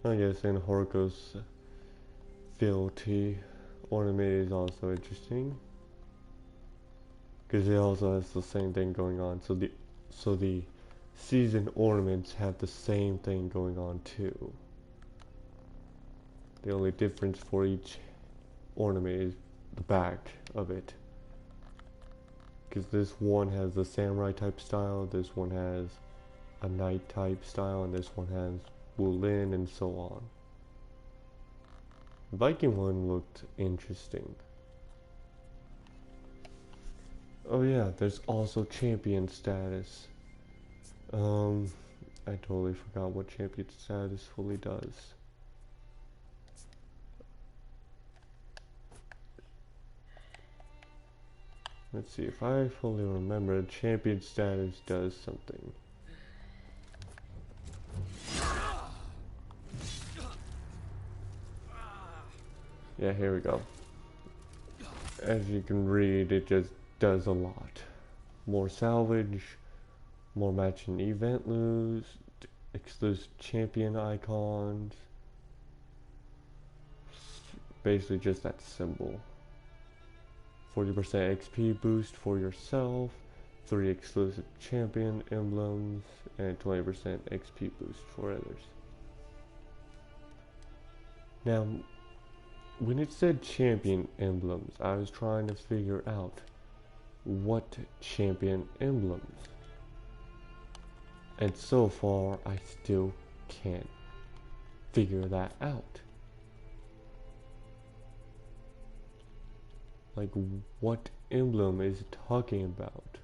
I guess in Horuko's fealty ornament is also interesting, because it also has the same thing going on. So the season ornaments have the same thing going on too. The only difference for each ornament is the back of it, because this one has the samurai type style, this one has a knight type style, and this one has Wulin and so on. The Viking one looked interesting. Oh yeah, there's also champion status. I totally forgot what champion status fully does. Let's see, if I fully remember, champion status does something. Yeah, here we go. As you can read, it just does a lot. More salvage, more match and event loot, exclusive champion icons. Basically just that symbol. 40% XP boost for yourself, 3 exclusive champion emblems, and 20% XP boost for others. Now, when it said champion emblems, I was trying to figure out what champion emblems. And so far, I still can't figure that out. Like, what emblem is it talking about?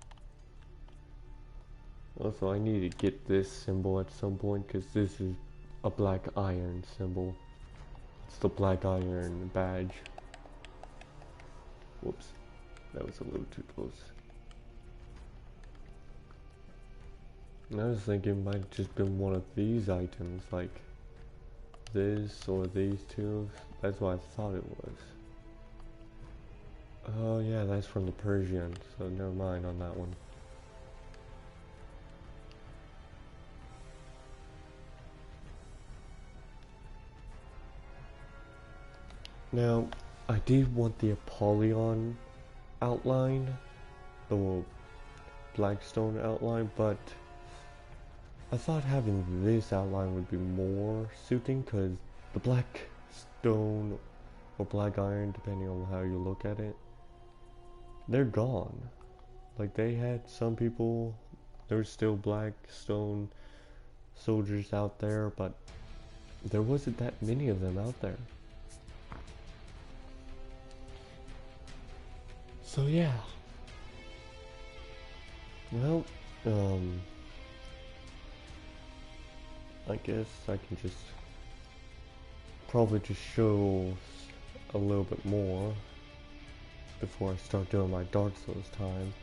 Also, I need to get this symbol at some point, because this is a black iron symbol. It's the black iron badge. Whoops, that was a little too close. And I was thinking it might have just been one of these items, like this or these two. That's what I thought it was. Oh yeah, that's from the Persian, so never mind on that one. Now, I did want the Apollyon outline, the Blackstone outline, but I thought having this outline would be more suiting, because the Blackstone or Black Iron, depending on how you look at it, they're gone. Like, they had some people, there's still Blackstone soldiers out there, but there wasn't that many of them out there. So yeah. Well, I guess I can just probably just show a little bit more before I start doing my Dark Souls time.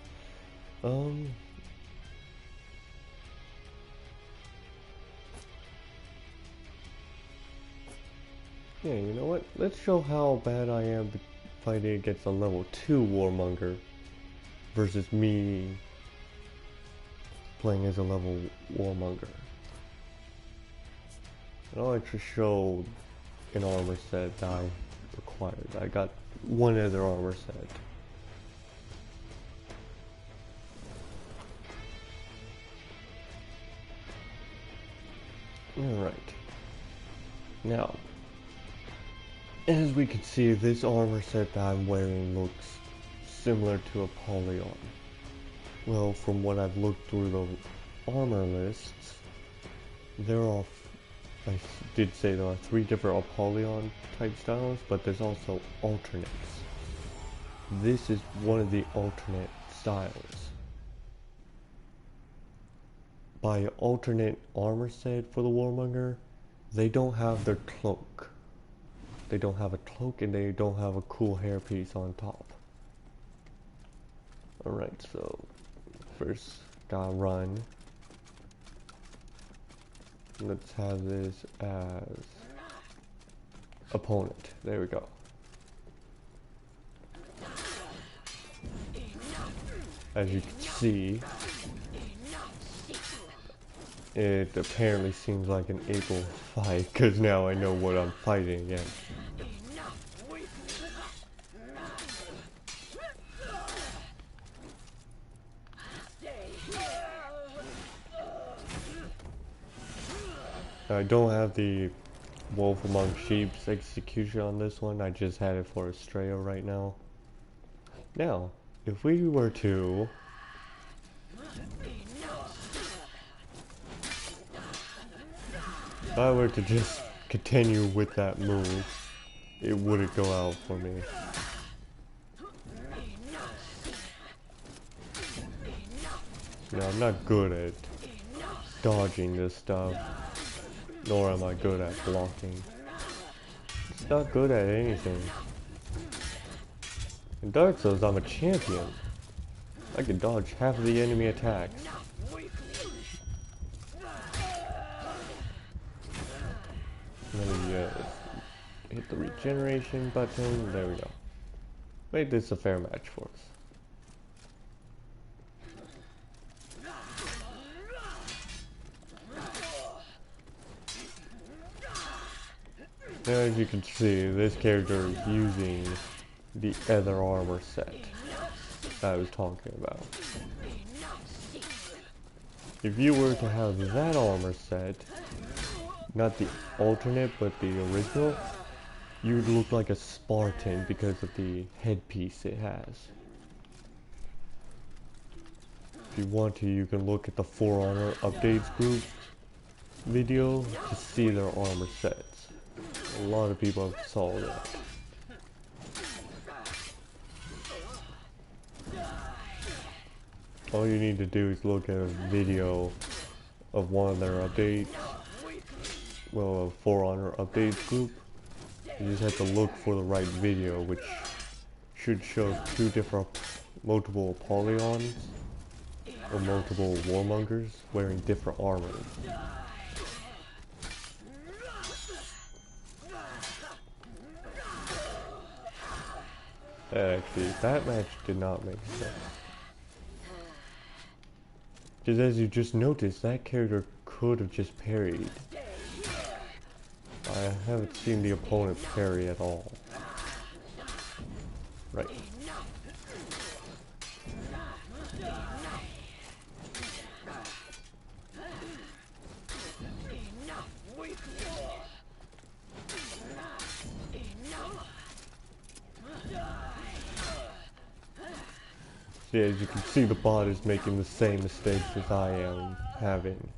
Yeah, you know what? Let's show how bad I am fighting against a level 2 Warmonger versus me playing as a level Warmonger. And I'll actually show an armor set that I required. I got one other armor set. Alright. Now, as we can see, this armor set that I'm wearing looks similar to Apollyon. Well, from what I've looked through the armor lists, there are, I did say there are 3 different Apollyon type styles, but there's also alternates. This is one of the alternate styles. By alternate armor set for the Warmonger, they don't have their cloak. They don't have a cloak, and they don't have a cool hairpiece on top. Alright, so first gotta run. Let's have this as opponent. There we go. As you can see, it apparently seems like an equal fight, because now I know what I'm fighting against. I don't have the Wolf Among Sheep's execution on this one. I just had it for Estrella right now. Now, if we were to if I were to just continue with that move, it wouldn't go out for me. No, I'm not good at dodging this stuff, nor am I good at blocking. It's not good at anything. In Dark Souls, I'm a champion. I can dodge half of the enemy attacks. Let me hit the regeneration button. There we go. Made this a fair match for us. Now, as you can see, this character is using the other armor set that I was talking about. If you were to have that armor set, not the alternate but the original, you'd look like a Spartan because of the headpiece it has. If you want to, you can look at the For Honor Updates group video to see their armor sets. A lot of people have saw that. All you need to do is look at a video of one of their updates, well, a For Honor Updates group. You just have to look for the right video, which should show two different multiple polygons or multiple warmongers wearing different armor. Actually, that match did not make sense. Because as you just noticed, that character could have just parried. I haven't seen the opponent parry at all. Right. Yeah, as you can see, the bot is making the same mistakes as I am having.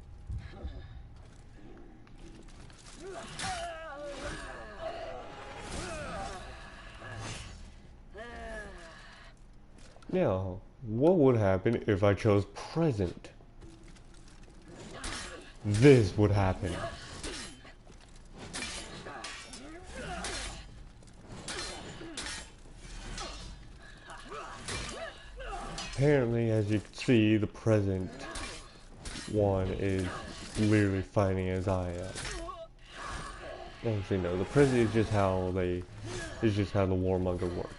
Now, what would happen if I chose present? This would happen. Apparently, as you can see, the present one is literally fighting as I am. Actually, no, the present is just how the warmonger works.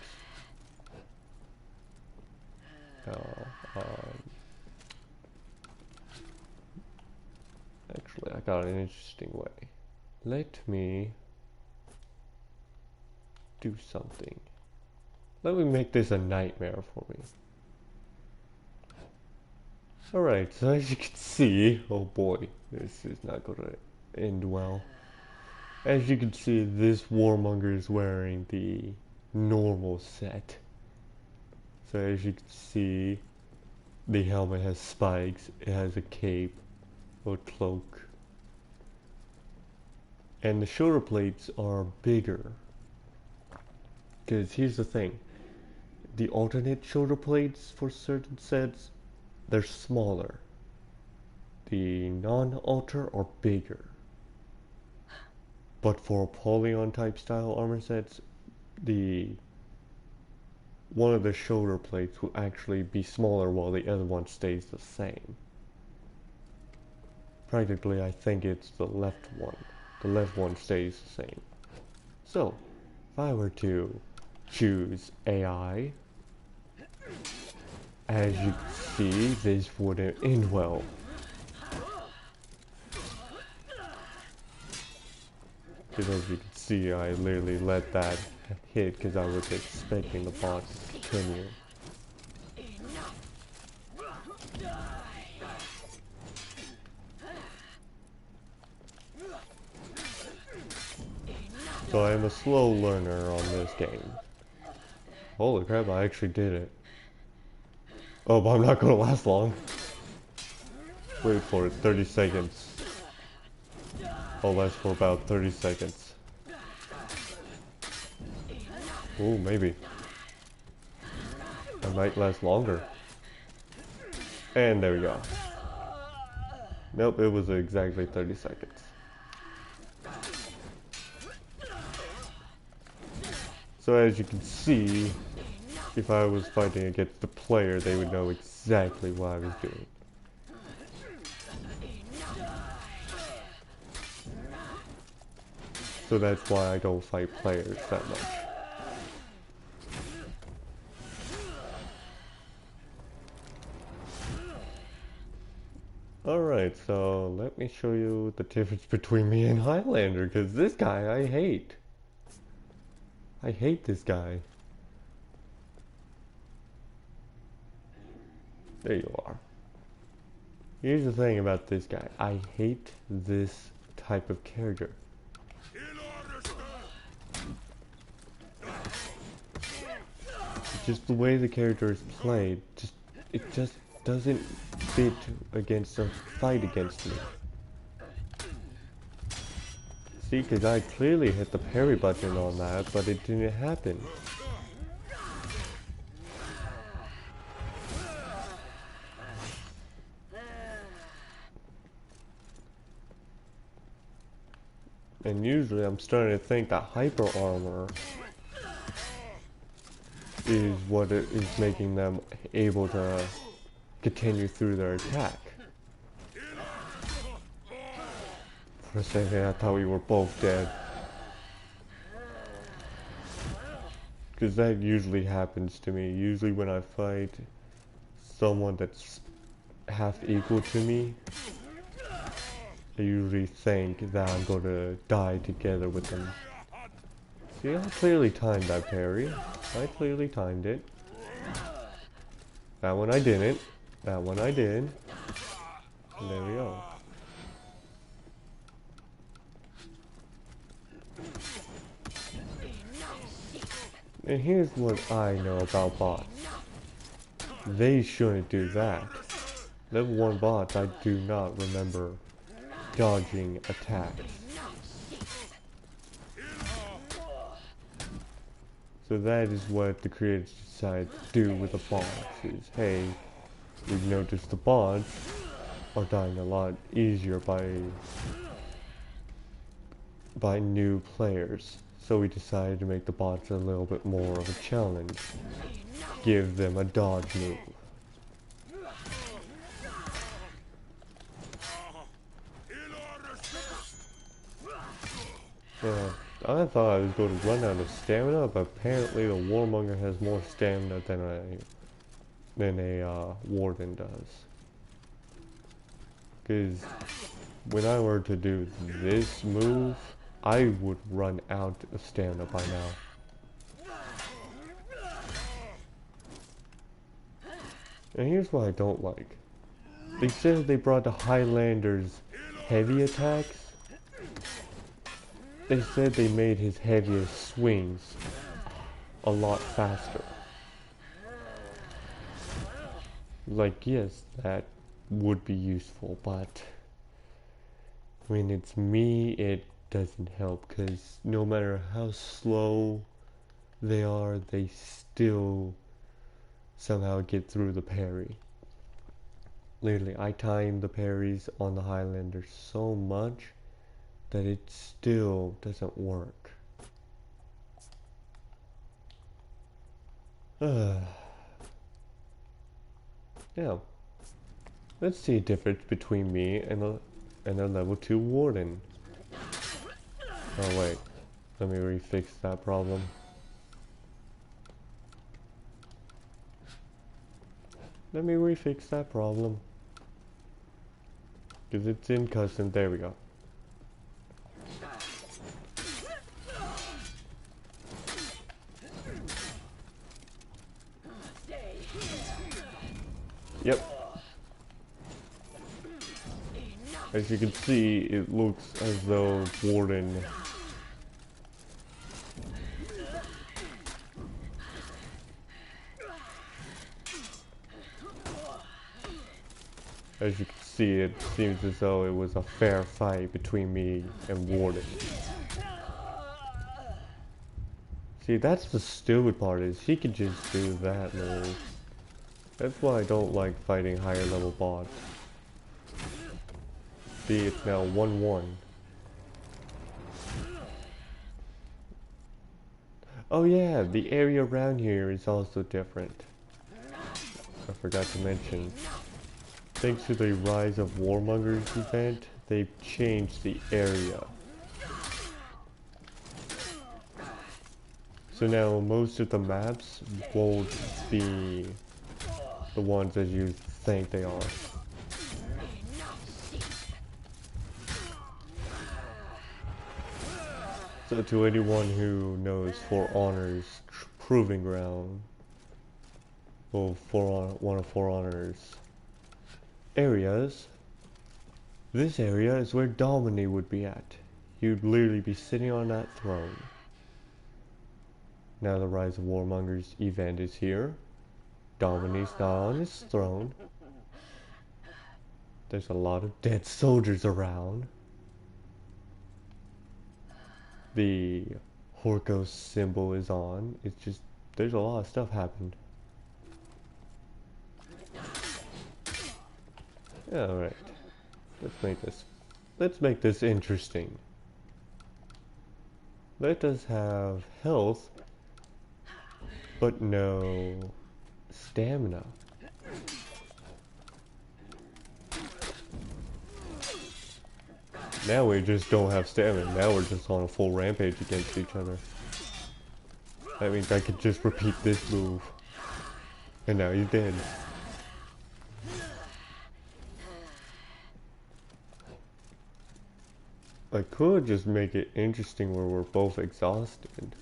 Actually, I got an interesting way. Let me do something. Let me make this a nightmare for me. Alright, so as you can see, oh boy, this is not gonna end well. As you can see, this warmonger is wearing the normal set. So as you can see, the helmet has spikes, it has a cape or cloak. And the shoulder plates are bigger. Because here's the thing, the alternate shoulder plates for certain sets, they're smaller. The non-alter are bigger. But for polygon type style armor sets, one of the shoulder plates will actually be smaller while the other one stays the same. Practically, I think it's the left one. The left one stays the same. So, if I were to choose AI, as you can see, this wouldn't end well. Because as you can see, I literally let that hit because I was expecting the bot to continue. So I am a slow learner on this game. Holy crap, I actually did it. Oh, but I'm not gonna last long. Wait for it, 30 seconds. I'll last for about 30 seconds. Ooh, maybe. I might last longer. And there we go. Nope, it was exactly 30 seconds. So as you can see, if I was fighting against the player, they would know exactly what I was doing. So that's why I don't fight players that much. Alright, so let me show you the difference between me and Highlander, because this guy I hate. I hate this guy. There you are. Here's the thing about this guy. I hate this type of character. Just the way the character is played, it just doesn't fit against a fight against me. See, because I clearly hit the parry button on that, but it didn't happen. And usually I'm starting to think that hyper armor is what it is making them able to continue through their attack. For a second I thought we were both dead. Because that usually happens to me. Usually when I fight someone that's half equal to me, I usually think that I'm going to die together with them. See, I clearly timed that parry. I clearly timed it. That one I didn't. That one I did. And there we go. And here's what I know about bots. They shouldn't do that. Level 1 bots, I do not remember dodging attacks. So that is what the creators decided to do with the bots, is hey, we've noticed the bots are dying a lot easier by new players. So we decided to make the bots a little bit more of a challenge. Give them a dodge move. Yeah, I thought I was going to run out of stamina, but apparently the warmonger has more stamina than a warden does. Because when I were to do this move, I would run out of stamina by now. And here's what I don't like. They said they brought the Highlander's heavy attacks. They said they made his heaviest swings a lot faster. Like, yes, that would be useful, but when it's me, it doesn't help, because no matter how slow they are, they still somehow get through the parry. Literally, I time the parries on the Highlander so much that it still doesn't work. Yeah. Let's see a difference between me and a level 2 warden. Oh wait, let me refix that problem. Let me refix that problem. Because it's in custom, there we go. Yep. As you can see, it looks as though Warden as you can see, it seems as though it was a fair fight between me and Warden. See, that's the stupid part, is he could just do that move. That's why I don't like fighting higher level bots. See, it's now 1-1. Oh yeah, the area around here is also different. I forgot to mention. Thanks to the Rise of Warmongers event, they've changed the area. So now most of the maps won't be the ones that you think they are. So to anyone who knows For Honor's Proving Ground, well, one of For Honor's areas, this area is where Domini would be at. He would literally be sitting on that throne. Now the Rise of Warmongers event is here. Domini's not on his throne. There's a lot of dead soldiers around. The Horkos symbol is on. It's just, there's a lot of stuff happened. Alright. Let's make this interesting. Let us have health, but no stamina. Now we just don't have stamina. Now we're just on a full rampage against each other. That means I could just repeat this move. And now he's dead. I could just make it interesting where we're both exhausted.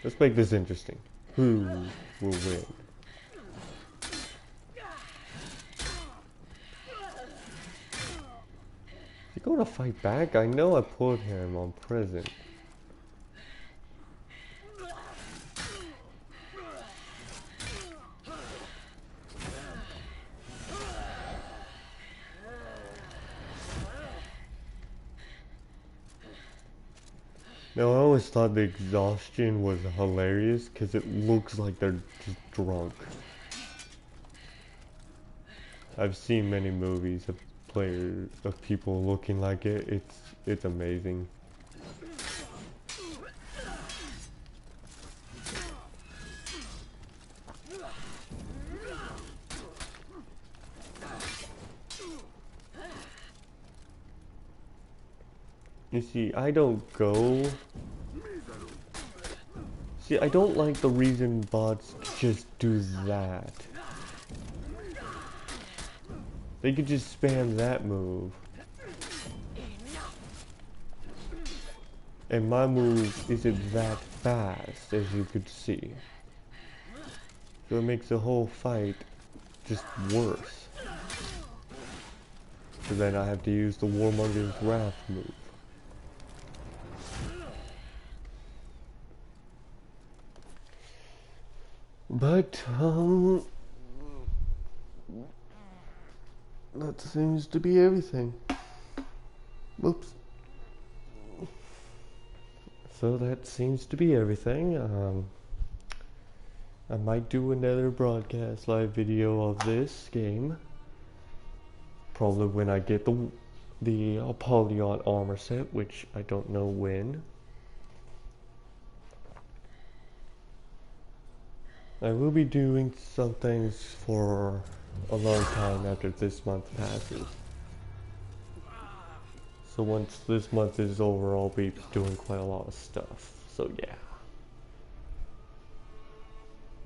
Let's make this interesting. Who will win? Is he going to fight back? I know I put him on prison. Now I always thought the exhaustion was hilarious because it looks like they're just drunk. I've seen many movies of people looking like it. It's amazing. You see, I don't like the reason bots just do that. They could just spam that move. And my move isn't that fast, as you could see. So it makes the whole fight just worse. So then I have to use the Warmonger's Wrath move. But, that seems to be everything. Oops. So that seems to be everything. I might do another broadcast live video of this game. Probably when I get the Apollyon armor set, which I don't know when. I will be doing some things for a long time after this month passes. So once this month is over, I'll be doing quite a lot of stuff. So yeah.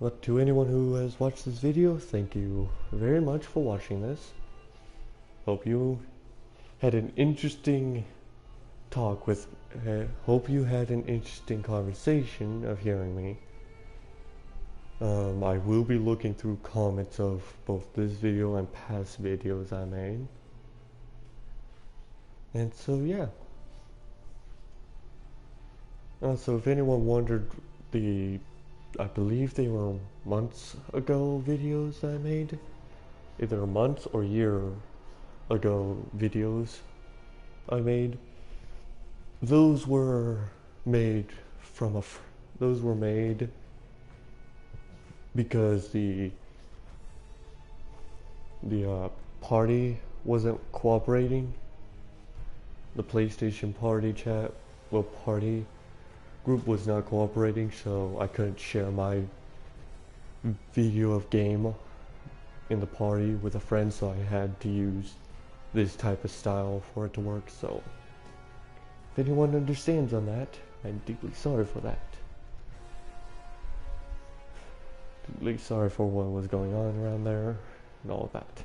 But to anyone who has watched this video, thank you very much for watching this. Hope you had an interesting hope you had an interesting conversation of hearing me. I will be looking through comments of both this video and past videos I made. And so yeah. So if anyone wondered, I believe they were months ago videos I made. Either a month or year ago videos I made. Those were made because the party wasn't cooperating. The PlayStation party chat, party group was not cooperating, so I couldn't share my video of game in the party with a friend, so I had to use this type of style for it to work. So if anyone understands on that, I'm deeply sorry for that. Deeply sorry for what was going on around there and all of that.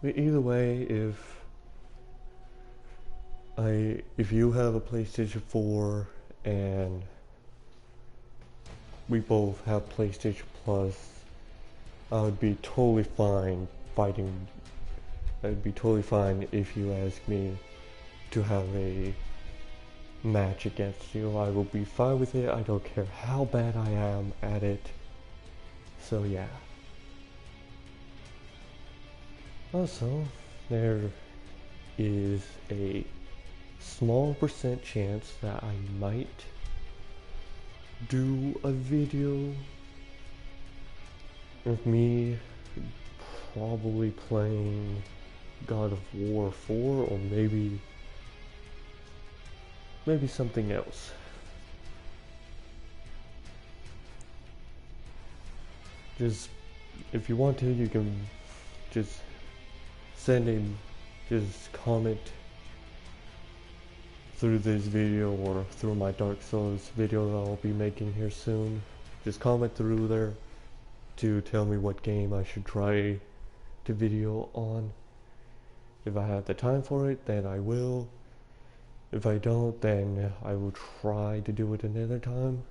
But either way, if you have a PlayStation 4 and we both have PlayStation Plus, I would be totally fine fighting. I'd be totally fine if you ask me to have a match against you. I will be fine with it. I don't care how bad I am at it. So yeah. Also, there is a small percent chance that I might do a video of me probably playing God of War 4, or maybe something else. Just, if you want to, you can just just comment through this video or through my Dark Souls video that I'll be making here soon. Just comment through there to tell me what game I should try to video on. If I have the time for it, then I will. If I don't, then I will try to do it another time.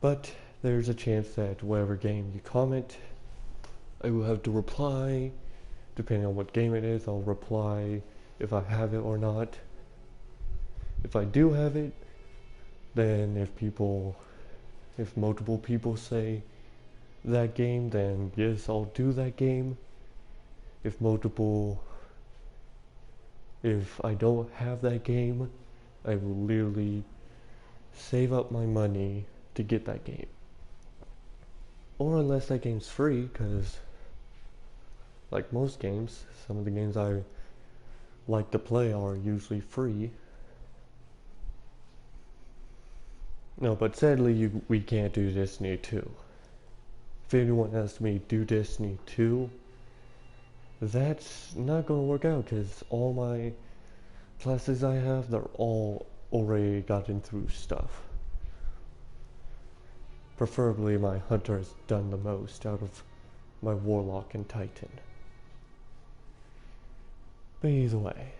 But there's a chance that whatever game you comment, I will have to reply. Depending on what game it is, I'll reply if I have it or not. If I do have it, then if multiple people say that game, then yes, I'll do that game. If I don't have that game, I will literally save up my money to get that game. Or unless that game's free, because like most games, some of the games I like to play are usually free. No, but sadly we can't do Destiny 2. If anyone asks me to do Destiny 2, that's not going to work out, because all my classes I have, they're all already gotten through stuff. Preferably my hunter has done the most out of my warlock and titan. But either way.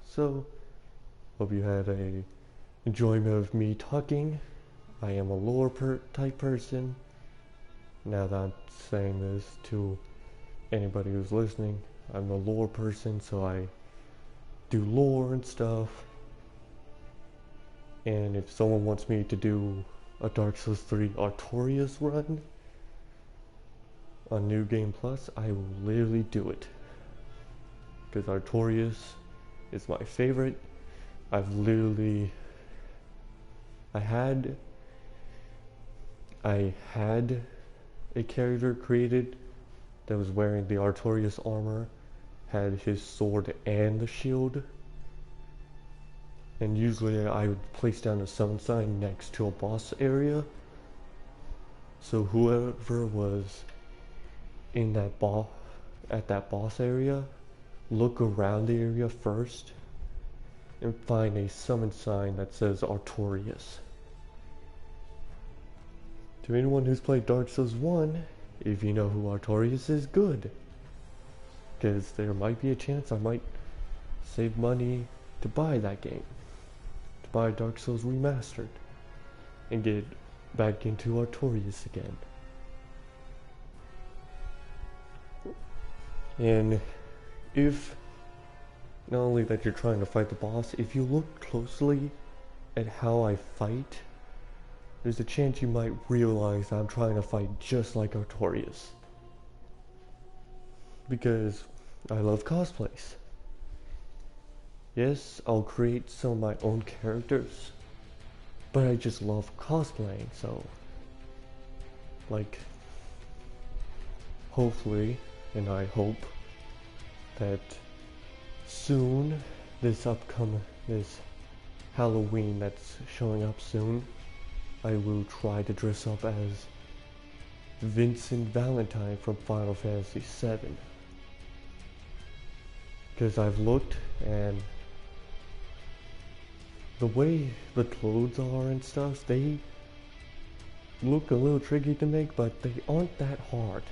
So, hope you had a enjoyment of me talking. I am a lore type person. Now that I'm saying this to anybody who's listening, I'm a lore person, so I do lore and stuff. And if someone wants me to do a Dark Souls 3 Artorias run on New Game Plus, I will literally do it. Because Artorias is my favorite. I had a character created that was wearing the Artorias armor, had his sword and the shield. And usually I would place down a summon sign next to a boss area. So whoever was in that at that boss area, look around the area first and find a summon sign that says Artorias. To anyone who's played Dark Souls 1, if you know who Artorias is, good. Because there might be a chance I might save money to buy that game. To buy Dark Souls Remastered. And get back into Artorias again. And if, not only that you're trying to fight the boss, if you look closely at how I fight, there's a chance you might realize I'm trying to fight just like Artorias. Because I love cosplays. Yes, I'll create some of my own characters, but I just love cosplaying, so like, hopefully, and I hope that soon, this Halloween that's showing up soon, I will try to dress up as Vincent Valentine from Final Fantasy VII. Because I've looked, and the way the clothes are and stuff, they look a little tricky to make, but they aren't that hard.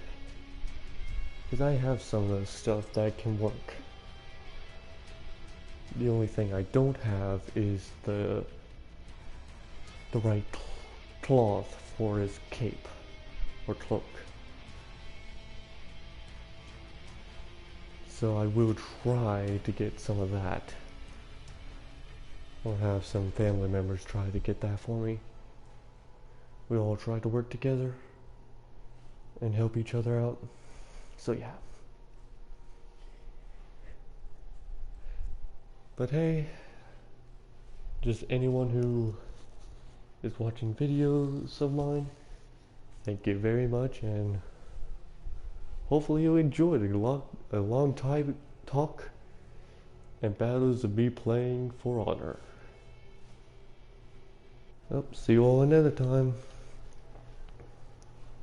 Because I have some of the stuff that can work. The only thing I don't have is the right cloth for his cape or cloak. So I will try to get some of that, or have some family members try to get that for me. We all try to work together and help each other out. So yeah. But hey, just anyone who is watching videos of mine, thank you very much, and hopefully you enjoyed a long time talk and battles of me playing For Honor. Well, see you all another time.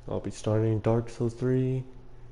I'll be starting Dark Souls 3